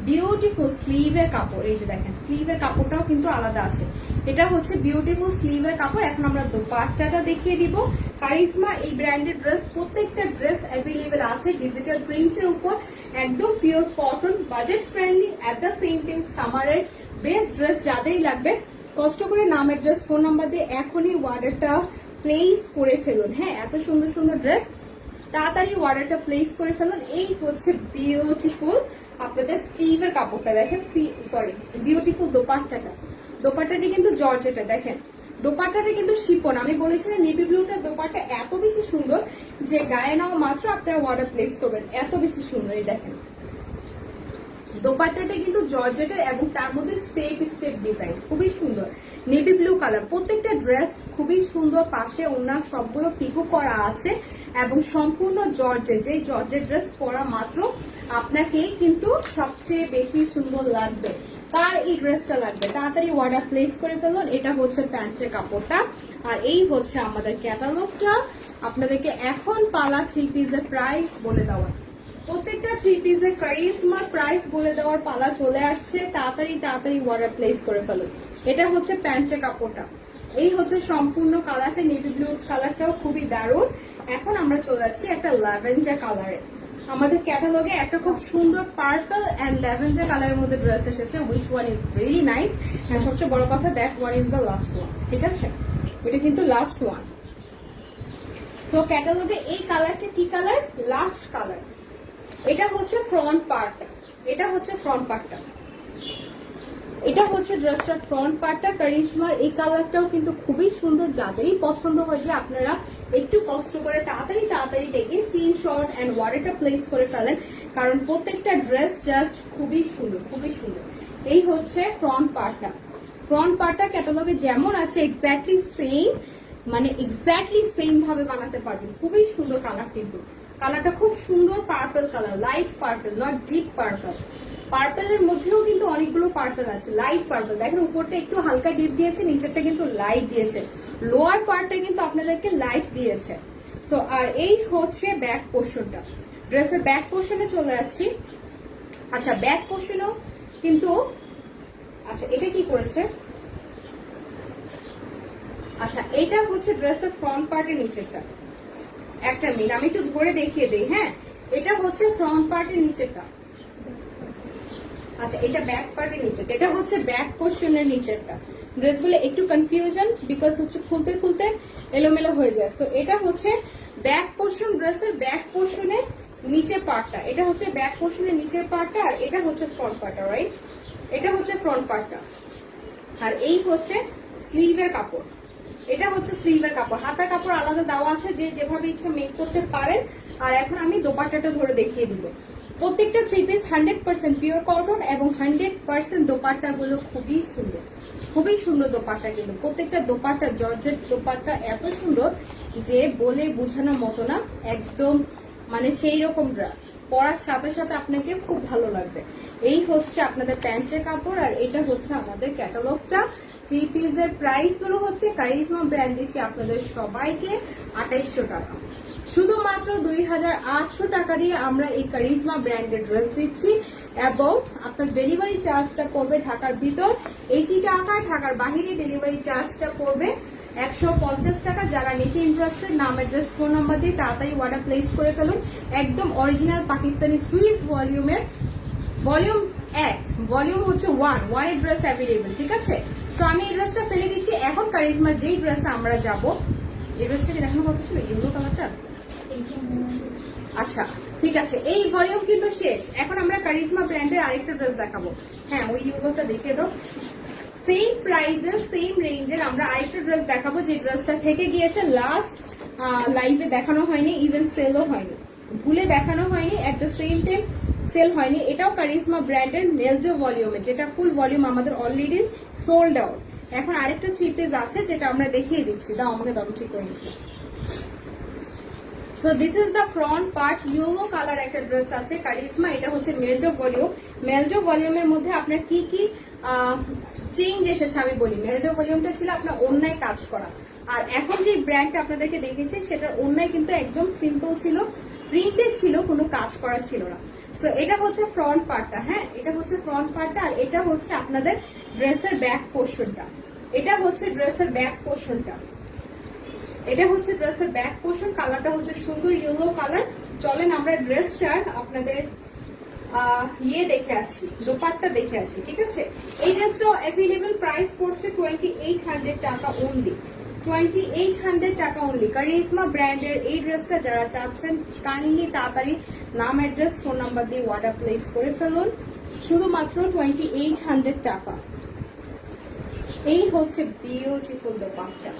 বিউটিফুল স্লিভের কাপড়। এই যে দেখেন স্লিভের কাপড়টাও কিন্তু আলাদা আছে, এটা হচ্ছে বিউটিফুল স্লিভের কাপড়। এখন আমরা দোপাট্টাটা দেখিয়ে দিব। কারিজমা এই ব্র্যান্ডেড ড্রেস, প্রত্যেকটা ড্রেস অ্যাভেলেবেল আছে ডিজিটাল প্রিন্টের উপর, একদম pure cotton, budget friendly, at the same time সামারের বেস্ট ড্রেস। যাদেরই লাগবে কষ্ট করে নাম, অ্যাড্রেস, ফোন নাম্বার দিয়ে এখনই অর্ডারটা প্লেস করে ফেলুন। হ্যাঁ, এত সুন্দর সুন্দর ড্রেস, তাড়াতাড়ি অর্ডারটা প্লেস করে ফেলুন। এই হচ্ছে বিউটিফুল আপনাদের স্লিভের কাপড়টা দেখেন, সরি বিউটিফুল দোপাট্টাটি কিন্তু জর্জেটে। দেখেন দোপাট্টাটা কিন্তু শিপন। আমি বলেছিলাম নেভি ব্লুটা দোপাট্টা এত বেশি সুন্দর যে গায়ে নেওয়া মাত্র আপনারা অর্ডার প্লেস করবেন, এত বেশি সুন্দর। এই দেখেন দোপাট্টাটা কিন্তু জর্জেটের এবং তার মধ্যে স্টেপ স্টেপ ডিজাইন, খুবই সুন্দর। নেভি ব্লু কালার, প্রত্যেকটা ড্রেস খুবই সুন্দর, পাশে ওনার সবগুলো পিকো করা আছে এবং সম্পূর্ণ জর্জেট। যে জর্জেট ড্রেস পরা মাত্র আপনাকেই কিন্তু সবচেয়ে বেশি সুন্দর লাগবে। কার এই ড্রেসটা লাগবে তাড়াতাড়ি অর্ডার প্লেস করে ফেলুন। এটা হচ্ছে প্যান্টের কাপড়টা, আর এই হচ্ছে আমাদের ক্যাটালগটা। আপনাদেরকে এখন পালা 3 পিসের প্রাইস বলে দেওয়া, প্রত্যেকটা 3 পিসের কারিজমার প্রাইস বলে দেওয়ার পালা চলে আসছে। তাড়াতাড়ি তাড়াতাড়ি অর্ডার প্লেস করে ফেলুন। এটা হচ্ছে প্যান্টের কাপড়টা, এই হচ্ছে সম্পূর্ণ কালারটা, নেভি ব্লু কালারটাও খুবই দারুণ। এখন আমরা চলে যাচ্ছি একটা ল্যাভেন্ডার কালারে। আমাদের ক্যাটালগে একটা খুব সুন্দর পার্পল এন্ড ল্যাভেন্ডার কালারের মধ্যে ড্রেস এসেছে, which one is really nice. হ্যাঁ, সবচেয়ে বড় কথা that one is the last one, ঠিক আছে? এটা কিন্তু লাস্ট ওয়ান। সো ক্যাটালগে এই কালারটা কি কালার? Last colour. এটা হচ্ছে ফ্রন্ট পার্টটা, এটা হচ্ছে ফ্রন্ট পার্টটা, এটা হচ্ছে ড্রেসটার ফ্রন্ট পার্টটা। কারিশমার এই কালারটাও কিন্তু খুবই সুন্দর, যাদেরই পছন্দ হয়েছে আপনারা একটু কষ্ট করে তাড়াতাড়ি থেকে স্ক্রিনশট এন্ড ওয়ার্ডটা প্লেস করে ফেলেন, কারণ প্রত্যেকটা ড্রেস জাস্ট খুবই সুন্দর, খুবই সুন্দর। এই হচ্ছে ফ্রন্ট পার্টটা। ফ্রন্ট পার্টটা ক্যাটালগে যেমন আছে এক্স্যাক্টলি সেম, মানে এক্স্যাক্টলি সেম ভাবে বানাতে পারবেন। খুবই সুন্দর কালার, কিন্তু কালারটা খুব সুন্দর purple colour, light purple, not deep purple. পার্পেলের মধ্যেও কিন্তু অনেকগুলো পার্পল আছে, লাইট পার্পল। দেখেন উপরটা একটু হালকা ডিপ দিয়েছে, নিচেরটা কিন্তু লাইট দিয়েছে, লোয়ার পার্টটা কিন্তু আপনাদেরকে লাইট দিয়েছে। সো আর এই হচ্ছে ব্যাক পোর্শনটা। ড্রেসের ব্যাক পোর্শনে চলে যাচ্ছি। আচ্ছা ব্যাক পোর্শনেও কিন্তু, আচ্ছা এটা কি করেছে, আচ্ছা এটা হচ্ছে ড্রেসের ফ্রন্ট পার্টের নিচেরটা। একটা মিনিট আমি একটু ধরে দেখিয়ে দেই। হ্যাঁ, এটা হচ্ছে ফ্রন্ট পার্টের নিচেরটা। আচ্ছা এটা ব্যাক পার্টের নিচেরটা, এটা হচ্ছে ব্যাক পোর্শনের নিচেরটা। ড্রেসগুলো একটু কনফিউশন, বিকজ হচ্ছে খুলতে খুলতে এলোমেলো হয়ে যায়। সো এটা হচ্ছে ব্যাক পোর্শন, ড্রেসের ব্যাক পোর্শনের নিচের পার্টটা। এটা হচ্ছে ব্যাক পোর্শনের নিচের পার্টটা, আর এটা হচ্ছে ফ্রন্ট পার্টটা, রাইট? এটা হচ্ছে ফ্রন্ট পার্টটা, আর এই হচ্ছে স্লিভের কাপড়। এটা হচ্ছে স্লিভের কাপড়, হাতার কাপড় আলাদা দেওয়া আছে, যে যেভাবে ইচ্ছা মেক করতে পারেন। আর এখন আমি দোপাট্টাটা ধরে দেখিয়ে দিব। প্রত্যেকটা 3 পিস 100% পিওর কটন এবং 100% দোপাট্টা গুলো খুবই সুন্দর, খুবই সুন্দর দোপাট্টা। কিন্তু প্রত্যেকটা দোপাট্টা, জর্জেট দোপাট্টা এত সুন্দর যে বলে বোঝানোর মতো না, একদম মানে সেই রকম ড্রেস পরার সাথে সাথে আপনাকে খুব ভালো লাগবে। এই হচ্ছে আপনাদের প্যান্টের কাপড়, আর এটা হচ্ছে আমাদের ক্যাটালগটা। 3 পিসের প্রাইস গুলো হচ্ছে কারিশমা ব্র্যান্ড দিচ্ছি আপনাদের সবাইকে 2800 টাকা। শুধুমাত্র 2800 টাকা দিয়ে আমরা এই কারিশমা ব্র্যান্ডের ড্রেস দিচ্ছি, এবং আপনার ডেলিভারি চার্জটা পড়বে ঢাকার ভিতর 80 টাকা, ঢাকার বাহিরে ডেলিভারি চার্জটা পড়বে 150 টাকা। যারা নিতে ইন্টারেস্টেড, নাম অ্যাড্রেস ফোন নাম্বার দিয়ে তাড়াতাড়ি অর্ডার প্লেস করে ফেলুন। একদম অরিজিনাল পাকিস্তানি সুইস ভলিউমের, ভলিউম 1, ভলিউম হচ্ছে 1 এর ড্রেস অ্যাভেলেবল, ঠিক আছে? সো আমি এই ড্রেসটা ফেলে দিচ্ছি। এখন কারিশমা যেই ড্রেসে আমরা যাব, এই ড্রেসটাকে দেখানো কথা ছিল ইয়েলো কালারটা। আচ্ছা ঠিক আছে, এই ভলিউম কিন্তু শেষ। এখন আমরা কারিশমা ব্র্যান্ডের আরেকটা ড্রেস দেখাবো। হ্যাঁ ওই ইয়েলোটা দেখিয়ে দাও। সেম প্রাইসের, সেম রেঞ্জের আমরা আরেকটা ড্রেস দেখাবো, যে ড্রেসটা থেকে গিয়েছে লাস্ট লাইভে দেখানো হয়নি, ইভেন সেলও হয়নি, ভুলে দেখানো হয়নি, at the same time sale হয়নি। এটাও কারিশমা ব্র্যান্ডের মেলজো ভলিউমে, যেটা ফুল ভলিউম আমাদের অলরেডি সোল্ড আউট। এখন আরেকটা 3 পিস আছে যেটা আমরা দেখিয়ে দিচ্ছি। দাও আমাকে দম ঠিক করে নিচ্ছি। So this is the front part. Yellow colour একটা ড্রেস আছে কারিশমা, এটা হচ্ছে মেলজো ভলিউম। মেলজো ভলিউমের মধ্যে আপনার কি কি চেঞ্জ এসেছে আমি বলি। মেলজো ভলিউমটা ছিল আপনার অন্যায় কাজ করা, আর এখন যে ব্র্যান্ডটা আপনাদেরকে দেখেছি সেটা অন্যায় কিন্তু একদম সিম্পল ছিল, প্রিন্টেড ছিল, কোনো কাজ করা ছিল না। সো এটা হচ্ছে ফ্রন্ট পার্টটা। হ্যাঁ এটা হচ্ছে ফ্রন্ট পার্টটা, আর এটা হচ্ছে আপনাদের ড্রেসের ব্যাক পোর্শনটা। এটা হচ্ছে ড্রেসের ব্যাক পোর্শনটা, এটা হচ্ছে ড্রেসের ব্যাক পোর্শন। কালারটা হচ্ছে সুন্দর ইয়েলো কালার। চলেন আমরা ড্রেসটার আপনাদের ইয়ে দেখে আসি, দোপাট্টা দেখে আসি, ঠিক আছে? এই ড্রেসটাও অ্যাভেলেবল, প্রাইস পড়ছে 2800 টাকা অনলি, 2800 টাকা অনলি। কারিশমা ব্র্যান্ডের এই ড্রেসটা যারা চাচ্ছেন কাইন্ডলি তাড়াতাড়ি নাম অ্যাড্রেস ফোন নাম্বার দিয়ে অর্ডার প্লেস করে ফেলুন, শুধুমাত্র 2800 টাকা। এই হচ্ছে বিউটিফুল দোপাট্টা।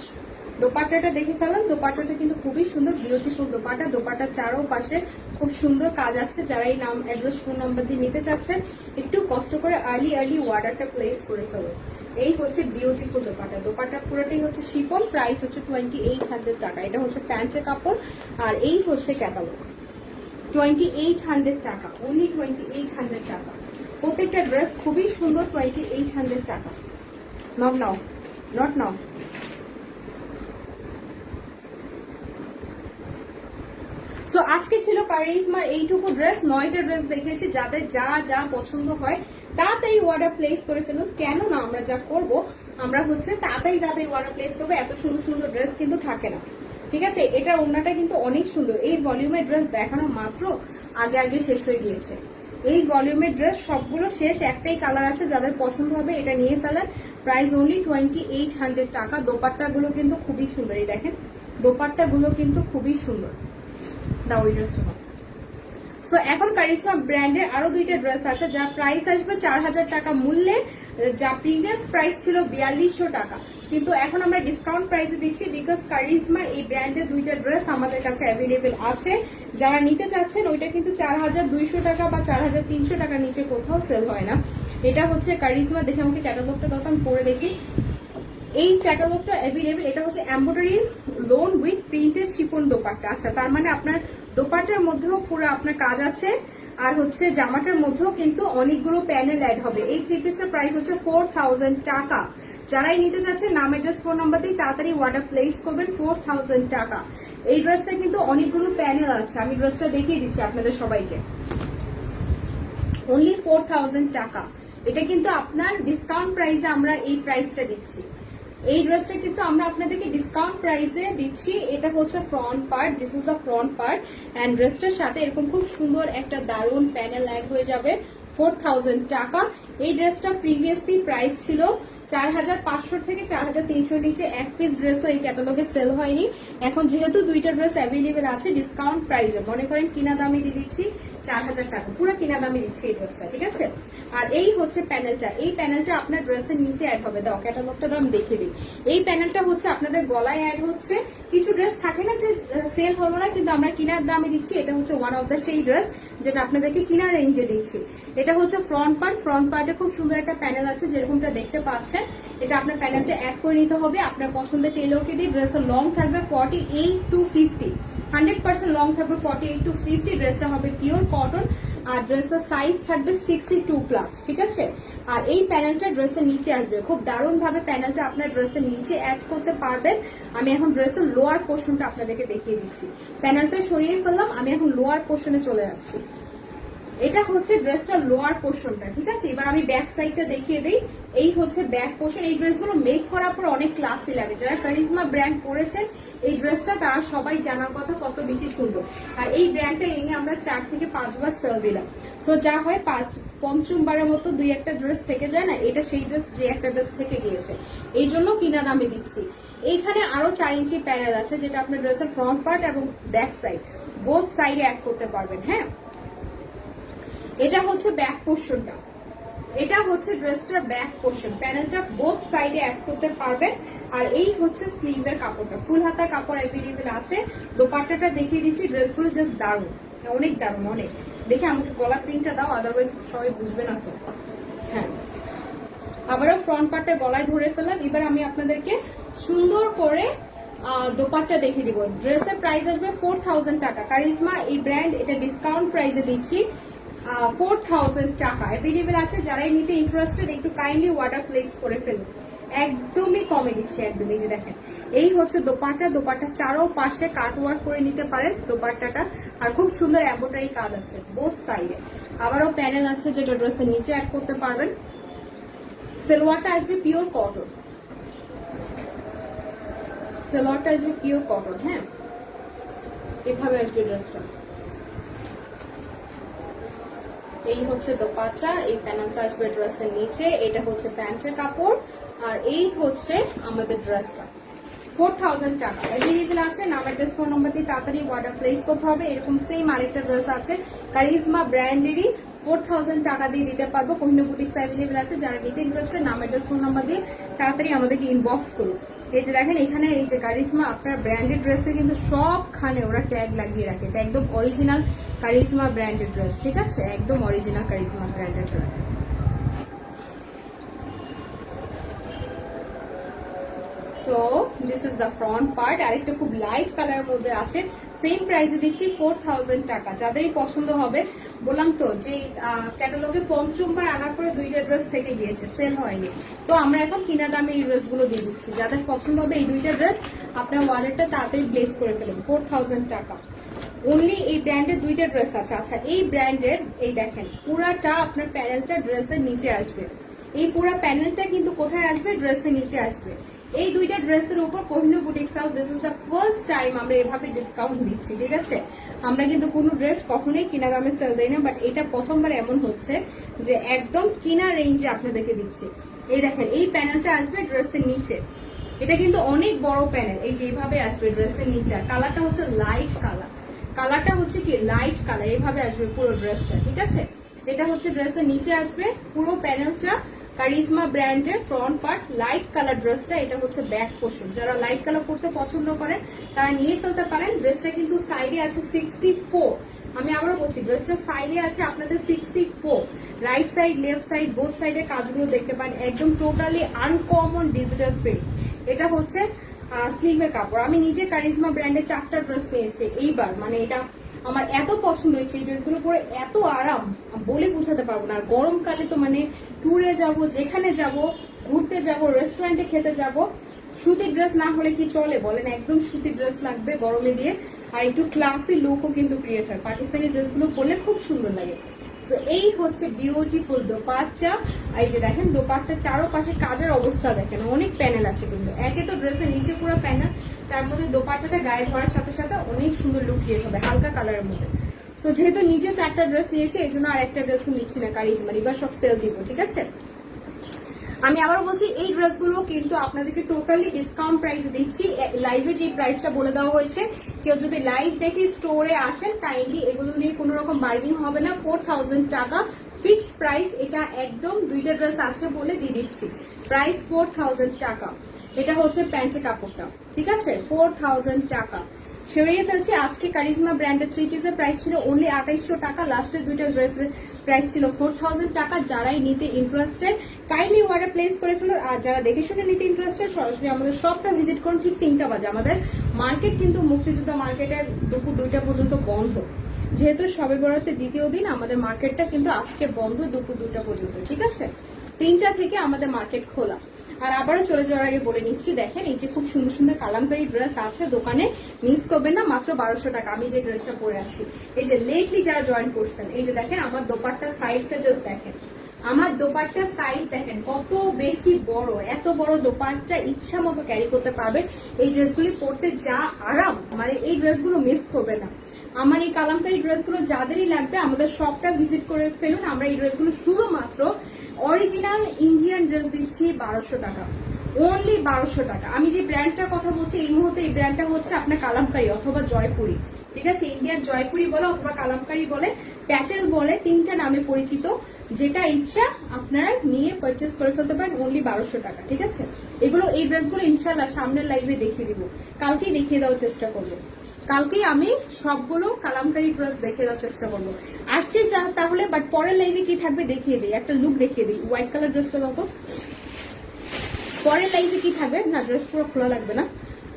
দোপাট্টাটা দেখে ফেলাম, দোপাট্টাটা কিন্তু খুবই সুন্দর, বিউটিফুল দোপাট্টা। দোপাট্টার চারোপাশে খুব সুন্দর কাজ আছে। যারা এই নাম অ্যাড্রেস ফোন নাম্বার দিয়ে নিতে চাচ্ছেন একটু কষ্ট করে আর্লি অর্ডারটা প্লেস করে ফেলুন। এই হচ্ছে বিউটিফুল দোপাট্টা। দোপাট্টা পুরোটাই হচ্ছে শিপন, প্রাইস হচ্ছে 2800 টাকা। এটা হচ্ছে প্যান্টের কাপড়, আর এই হচ্ছে ক্যাটালগ। 2800 টাকা, অনলি 2800 টাকা। প্রত্যেকটা ড্রেস খুবই সুন্দর, 2800 টাকা। Not now, not now. So আজকে ছিল কারিশমার এইটুকু ড্রেস, 9টা ড্রেস দেখিয়েছি। যাদের যা যা পছন্দ হয় তাড়াতাড়ি অর্ডার প্লেস করে ফেলুন। কেন না আমরা যা করব, আমরা হচ্ছে তাড়াতাড়ি অর্ডার প্লেস করবো। এত সুন্দর সুন্দর ড্রেস কিন্তু থাকে না, ঠিক আছে? এটার ওড়নাটা কিন্তু অনেক সুন্দর। এই ভলিউমের ড্রেস দেখানো মাত্র আগে শেষ হয়ে গিয়েছে। এই ভলিউমের ড্রেস সবগুলো শেষ, একটাই কালার আছে, যাদের পছন্দ হবে এটা নিয়ে ফেলেন। প্রাইস অনলি 2800 টাকা। দোপাট্টা গুলো কিন্তু খুবই সুন্দর, এই দেখেন দোপাট্টা গুলো কিন্তু খুবই সুন্দর। দাও ওই ড্রেসটা। সো এখন কারিশমা ব্র্যান্ডের আরো দুইটা ড্রেস আছে যার প্রাইস আসবে 4000 টাকা মূল্যে, যা প্রিভিয়াস প্রাইস ছিল 4200 টাকা, কিন্তু এখন আমরা ডিসকাউন্ট প্রাইসে দিচ্ছি বিকজ কারিশমা এই ব্র্যান্ডের দুইটা ড্রেস আমাদের কাছে অ্যাভেলেবেল আছে। যারা নিতে চাচ্ছেন ওইটা কিন্তু 4200 টাকা বা 4300 টাকার নিচে কোথাও সেল হয় না। এটা হচ্ছে কারিশমা। দেখে আমাকে ক্যাটালগটা তখন আমি পরে দেখি। এই ক্যাটালগটা অ্যাভেলেবেল। এটা হচ্ছে embroidery loan with printed chiffon dupatta. আচ্ছা, তার মানে আপনার দোপাট্টার মধ্যেও পুরো আপনার কাজ আছে, আর হচ্ছে জামাটার মধ্যেও কিন্তু অনেকগুলো প্যানেল অ্যাড হবে। এই থ্রি পিসটার প্রাইস হচ্ছে 4000 টাকা। যারাই নিতে চাচ্ছেন নাম অ্যাড্রেস ফোন নাম্বার দিয়ে তাড়াতাড়ি অর্ডার প্লেস করবেন। 4000 টাকা। এই ড্রেসটা কিন্তু অনেকগুলো প্যানেল আছে, আমি ড্রেসটা দেখিয়ে দিচ্ছি আপনাদের সবাইকে। অনলি 4000 টাকা। এটা কিন্তু আপনার ডিসকাউন্ট প্রাইসে আমরা এই প্রাইসটা দিচ্ছি। এই ড্রেসটা কিন্তু আমরা আপনাদেরকে ডিসকাউন্ট প্রাইসে দিচ্ছি। এটা হচ্ছে front part, this is the front part, and ড্রেসটার সাথে এরকম খুব সুন্দর একটা দারুন প্যানেল অ্যাড হয়ে যাবে। 4000 টাকা। এই ড্রেসটা প্রিভিয়াসলি প্রাইস ছিল 4500 থেকে 4300 নিচে এক পিস ড্রেসও এই ক্যাটালগে সেল হয়নি। এখন যেহেতু দুইটা ড্রেস অ্যাভেলেবেল আছে ডিসকাউন্ট প্রাইসে, মনে করেন কিনা দামে দিয়ে দিচ্ছি 4000 টাকা, পুরো কিনা দামে দিচ্ছি এই ড্রেসটা, ঠিক আছে। আর এই হচ্ছে প্যানেলটা, এই প্যানেলটা আপনার ড্রেসের নিচে অ্যাড হবে। দাও ক্যাটালগটা আমি দেখে দিই। এই প্যানেলটা হচ্ছে আপনাদের গলায় অ্যাড হচ্ছে। কিছু ড্রেস থাকে না যে সেল হলো না কিন্তু আমরা কিনার দামে দিচ্ছি, এটা হচ্ছে ওয়ান অফ দ্য সেই ড্রেস যেটা আপনাদেরকে কিনা রেঞ্জে দিচ্ছি। এটা হচ্ছে ফ্রন্ট পার্ট। ফ্রন্ট পার্টে খুব সুন্দর একটা প্যানেল আছে যেরকমটা দেখতে পাচ্ছেন। এটা আপনার প্যানেলটা অ্যাড করে নিতে হবে আপনার পছন্দের টেলরকে দিয়ে। ড্রেসের লং থাকবে 48 to 50, 100% লং থাকবে 48 to 50। ড্রেসটা হবে পিওর কটন আর ড্রেসের সাইজ থাকবে 62+, ঠিক আছে। আর এই প্যানেলটা ড্রেসের নিচে আসবে। খুব দারুণ ভাবে প্যানেলটা আপনার ড্রেসের নিচে অ্যাড করতে পারবেন। আমি এখন ড্রেসের লোয়ার পোর্শনটা আপনাদেরকে দেখিয়ে দিচ্ছি। প্যানেলটা সরিয়ে ফেললাম, আমি এখন লোয়ার পোর্শনে চলে যাচ্ছি। এটা হচ্ছে ড্রেসটার লোয়ার পোর্শনটা, ঠিক আছে। এবার আমি ব্যাক সাইডটা দেখিয়ে দিই। এই হচ্ছে ব্যাক পোর্শন। এই ড্রেসগুলো মেক করার পর অনেক ক্লাসি লাগে। যারা কারিজমা ব্র্যান্ড পরেছেন এই ড্রেসটা তারা সবাই জানার কথা কত বেশি সুন্দর। আর এই ব্র্যান্ডটা এনে আমরা 4 থেকে 5 বার সেল দিলাম। সো যা হয় পঞ্চমবারের মতো দুই একটা ড্রেস থেকে যায় না, এটা সেই ড্রেস যে একটা ড্রেস থেকে গিয়েছে, এই জন্য কিনা দামে দিচ্ছি। এইখানে আরো 4 ইঞ্চি প্যানেল আছে যেটা আপনার ড্রেসের ফ্রন্ট পার্ট এবং ব্যাক সাইড বোথ সাইডে অ্যাড করতে পারবেন। হ্যাঁ, এটা হচ্ছে ব্যাক পোর্শনটা। এটা হচ্ছে ড্রেসটার ব্যাক পোর্শন। প্যানেলটা বোথ সাইডে অ্যাড করতে পারবেন। আর এই হচ্ছে স্লিভের কাপড়টা, ফুল হাতার কাপড় অ্যাভেলেবেল আছে। দোপাট্টাটা দেখিয়ে দিচ্ছি। ড্রেসগুলো জাস্ট দারুণ, অনেক দারুণ, অনেক। দেখে আমাকে গলা প্রিন্টটা দাও, আদারওয়াইজ সবাই বুঝবে না তো। হ্যাঁ, আবারও ফ্রন্ট পার্টটা গলায় ধরে ফেললাম। এবার আমি আপনাদেরকে সুন্দর করে দোপাট্টা দেখিয়ে দিব। ড্রেসের প্রাইস আসবে 4000 টাকা। কারিজমা এই ব্র্যান্ড, এটা ডিসকাউন্ট প্রাইসে দিচ্ছি 4000 টাকা। অ্যাভেলেবেল আছে। যারাই নিতে ইন্টারেস্টেড একটু কাইন্ডলি অর্ডার প্লেস করে ফেলুন। একদমই কমে দিচ্ছি, একদমই। যে দেখেন এই হচ্ছে দোপাট্টা। দোপাট্টা চারো পাশে কাট ওয়ার্ক করে নিতে পারেন দোপাট্টাটা। আর খুব সুন্দর এমব্রয়ডারি কাজ আছে বোথ সাইডে। আবারও প্যানেল আছে যেটা ড্রেসের নিচে অ্যাড করতে পারবেন। সালোয়ারটা আসবে পিওর কটন। সালোয়ারটা আসবে পিওর কটন। হ্যাঁ, এভাবে আসবে ড্রেসটা। এই হচ্ছে দোপাট্টা। এই প্যানেলটা আসবে ড্রেসের নিচে। এটা হচ্ছে প্যান্টের কাপড় আর এই হচ্ছে আমাদের ড্রেসটা। 4000 টাকা। অ্যাভেলেবেল আছে। নাম অ্যাড্রেস ফোন নম্বর দিয়ে তাড়াতাড়ি অর্ডার প্লেস করতে হবে। এরকম সেম আরেকটা ড্রেস আছে কারিজমা ব্র্যান্ডেরই, 4000 টাকা দিয়ে দিতে পারবো। কোহিনূর বুটিক্স অ্যাভেলেবেল আছে। যারা নিতে ইন্টারেস্টেড নাম অ্যাড্রেস ফোন নাম্বার দিয়ে তাড়াতাড়ি আমাদেরকে ইনবক্স করুন। এই যে দেখেন এখানে এই যে কারিজমা আপনার ব্র্যান্ডেড ড্রেসে কিন্তু সবখানে ওরা ট্যাগ লাগিয়ে রাখে। এটা একদম অরিজিনাল কারিজমা ব্র্যান্ডেড ড্রেস, ঠিক আছে। একদম original charisma branded dress. So this is the front part. আরেকটা খুব লাইট কালারের মধ্যে আছে, সেম প্রাইসে দিচ্ছি 4000 টাকা। যাদেরই পছন্দ হবে, বললাম তো যে ক্যাটালগে পঞ্চমবার আনার পরে দুইটা ড্রেস থেকে গিয়েছে, সেল হয়নি। তো আমরা এখন কিনা দামে এই ড্রেসগুলো দিয়ে দিচ্ছি। যাদের পছন্দ হবে এই দুইটা ড্রেস আপনার ওয়ালেটটা তাড়াতাড়ি প্লেস করে ফেলুন। 4000 টাকা অনলি। এই ব্র্যান্ডের দুইটা ড্রেস আছে। আচ্ছা, এই ব্র্যান্ডের এই দেখেন পুরাটা আপনার প্যানেলটা ড্রেসের নিচে আসবে। এই পুরা প্যানেলটা কিন্তু কোথায় আসবে? ড্রেসের নিচে আসবে। এই দুইটা ড্রেসের উপর Kohinoor Boutiques house this is the first time আমরা এভাবে ডিসকাউন্ট দিচ্ছি, ঠিক আছে। আমরা কিন্তু কোনো ড্রেস কখনোই কিনা দামে সেল দেই না, বাট এটা প্রথমবার এমন হচ্ছে যে একদম কিনা রেঞ্জে আপনাদেরকে দিচ্ছি। এই দেখেন এই প্যানেলটা আসবে ড্রেসের নিচে। এটা কিন্তু অনেক বড় প্যানেল, এই যে এইভাবে আসবে ড্রেসের নিচে। আর কালারটা হচ্ছে লাইট কালার, কালারটা হচ্ছে কি লাইট কালার, এইভাবে আসবে পুরো ড্রেসটা, ঠিক আছে। এটা হচ্ছে ড্রেসের নিচে আসবে পুরো প্যানেলটা, কারিজমা ব্র্যান্ডের ফ্রন্ট পার্ট লাইট কালার ড্রেসটা। এটা হচ্ছে ব্যাক পোর্শন, যারা লাইট কালার পরতে পছন্দ করেন তারা নিয়ে ফেলতে পারেন। ড্রেসটা কিন্তু সাইডে আছে 64, আমি আবারও বলছি ড্রেসটা সাইডে আছে আপনাদের 64, right side left side both সাইডের কাজগুলো দেখতে পান, একদম টোটালি আনকমন ডিজিটাল প্রিন্ট। এটা হচ্ছে স্লিভের কাপড়। আমি নিজে কারিজমা ব্র্যান্ডের 4টা ড্রেস নিয়েছি এইবার, মানে এটা আমার এত পছন্দ হয়েছে, এই ড্রেসগুলো পরে এত আরাম বলে বোঝাতে পারবো না। আর গরমকালে তো মানে ট্যুরে যাব, যেখানে যাব, ঘুরতে যাব, রেস্টুরেন্টে খেতে যাব, সুতির ড্রেস না হলে কি চলে বলেন, একদম সুতির ড্রেস লাগবে গরমে দিয়ে। আর একটু ক্লাসি লুকও কিন্তু ক্রিয়েট হয়, পাকিস্তানি ড্রেসগুলো পরলে খুব সুন্দর লাগে। তো এই হচ্ছে বিউটিফুল দোপাট্টা। এই যে দেখেন দোপাট্টা চারোপাশে কাজের অবস্থা দেখেন, অনেক প্যানেল আছে কিন্তু। একে তো ড্রেসের নিচে পুরো প্যানেল, তার মধ্যে দোপাট্টাটা গায়ে ধরার সাথে সাথে অনেক সুন্দর লুক ক্রিয়েট হবে হালকা কালারের মধ্যে। তো যেহেতু নিজে 4টা ড্রেস নিয়েছি এই জন্য আর একটা ড্রেসও নিচ্ছি না কারিজমা, এবার সব সেল দিব, ঠিক আছে। আমি আবার বলছি এই ড্রেসগুলো কিন্তু আপনাদেরকে টোটালি ডিসকাউন্ট প্রাইসে দিচ্ছি। লাইভে যে প্রাইসটা বলে দেওয়া হয়েছে, কেউ যদি লাইভ দেখে স্টোরে আসেন কাইন্ডলি এগুলো নিয়ে কোনো রকম বার্গেনিং হবে না। 4000 টাকা ফিক্স প্রাইস, এটা একদম 2টা ড্রেস আছে বলে দিয়ে দিচ্ছি, প্রাইস 4000 টাকা। এটা হচ্ছে প্যান্টের কাপড়টা, ঠিক আছে, 4000 টাকা সরিয়ে ফেলছি। আজকে কারিজমা ব্র্যান্ডের 3 পিসের প্রাইস ছিল অনলি 2800 টাকা, লাস্টের 2টা ড্রেসের প্রাইস ছিল 4000 টাকা। যারাই নিতে ইন্টারেস্টেড কাইন্ডলি অর্ডার প্লেস করে ফেলুন, আর যারা দেখে শুনে নিতে ইন্টারেস্টেড সরাসরি আমাদের শপটা ভিজিট করুন ঠিক 3টা বাজে। আমাদের মার্কেট কিন্তু মুক্তিযোদ্ধা মার্কেটের দুপুর 2টা পর্যন্ত বন্ধ, যেহেতু শবে বরাতের দ্বিতীয় দিন আমাদের মার্কেটটা কিন্তু আজকে বন্ধ দুপুর 2টা পর্যন্ত, ঠিক আছে। 3টা থেকে আমাদের মার্কেট খোলা। আর আবারও চলে যাওয়ার আগে বলে নিচ্ছি, দেখেন এই যে খুব সুন্দর সুন্দর কালামকারী ড্রেস আছে দোকানে, মিস করবেন না, মাত্র 1200 টাকা। আমি যে ড্রেসটা পরে আছি, এই যে লেটলি যারা জয়েন করছেন, এই যে দেখেন আমার দোপাট্টার সাইজটা জাস্ট দেখেন, আমার দোপাট্টার সাইজ দেখেন কত বেশি বড়। এত বড় দোপাট্টা ইচ্ছা মতো ক্যারি করতে পারবেন। এই ড্রেসগুলি পরতে যা আরাম, মানে এই ড্রেসগুলো মিস করবে না। আমার এই কালামকারী ড্রেসগুলো যাদেরই লাগবে আমাদের শপটা ভিজিট করে ফেলুন। আমরা এই ড্রেসগুলো শুধুমাত্র অরিজিনাল ইন্ডিয়ান ড্রেস দিচ্ছি 1200 টাকা, অনলি 1200 টাকা। আমি যে ব্র্যান্ডটার কথা বলছি এই মুহূর্তে, এই ব্র্যান্ডটা হচ্ছে আপনার কালামকারী অথবা জয়পুরি, ঠিক আছে। ইন্ডিয়ান জয়পুরি বলে অথবা কালামকারী বলে, প্যাটেল বলে, 3টা নামে পরিচিত। যেটা ইচ্ছা আপনারা নিয়ে পারচেস করে ফেলতে পারেন অনলি 1200 টাকা, ঠিক আছে। এগুলো এই ড্রেসগুলো ইনশাল্লাহ সামনের লাইভে দেখিয়ে দিব, কালকেই দেখিয়ে দেওয়ার চেষ্টা করবো, কালকেই আমি সবগুলো কালামকারী ড্রেস দেখিয়ে দেওয়ার চেষ্টা করবো। আসছে তাহলে, বাট পরের লাইভে কি থাকবে দেখিয়ে দিই, একটা লুক দেখিয়ে দিই। হোয়াইট কালার ড্রেসটা দাও তো, পরের লাইভে কি থাকবে না, ড্রেস পুরো খোলা লাগবে না,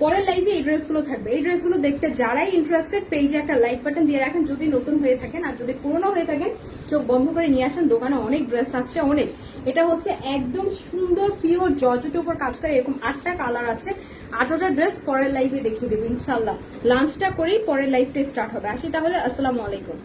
পরের লাইভে এই ড্রেসগুলো থাকবে। এই ড্রেসগুলো দেখতে যারাই ইন্টারেস্টেড পেজে একটা লাইক বাটন দিয়ে রাখেন যদি নতুন হয়ে থাকেন, আর যদি পুরনো হয়ে থাকেন চোখ বন্ধ করে নিয়ে আসেন, দোকানে অনেক ড্রেস আছে অনেক। এটা হচ্ছে একদম সুন্দর পিওর জর্জেটের উপর কাজ করে, এরকম 8টা কালার আছে, 8টা ড্রেস পরের লাইভে দেখিয়ে দেবো ইনশাল্লাহ। লাঞ্চটা করেই পরের লাইভটা স্টার্ট হবে। আসি তাহলে, আসসালামু আলাইকুম।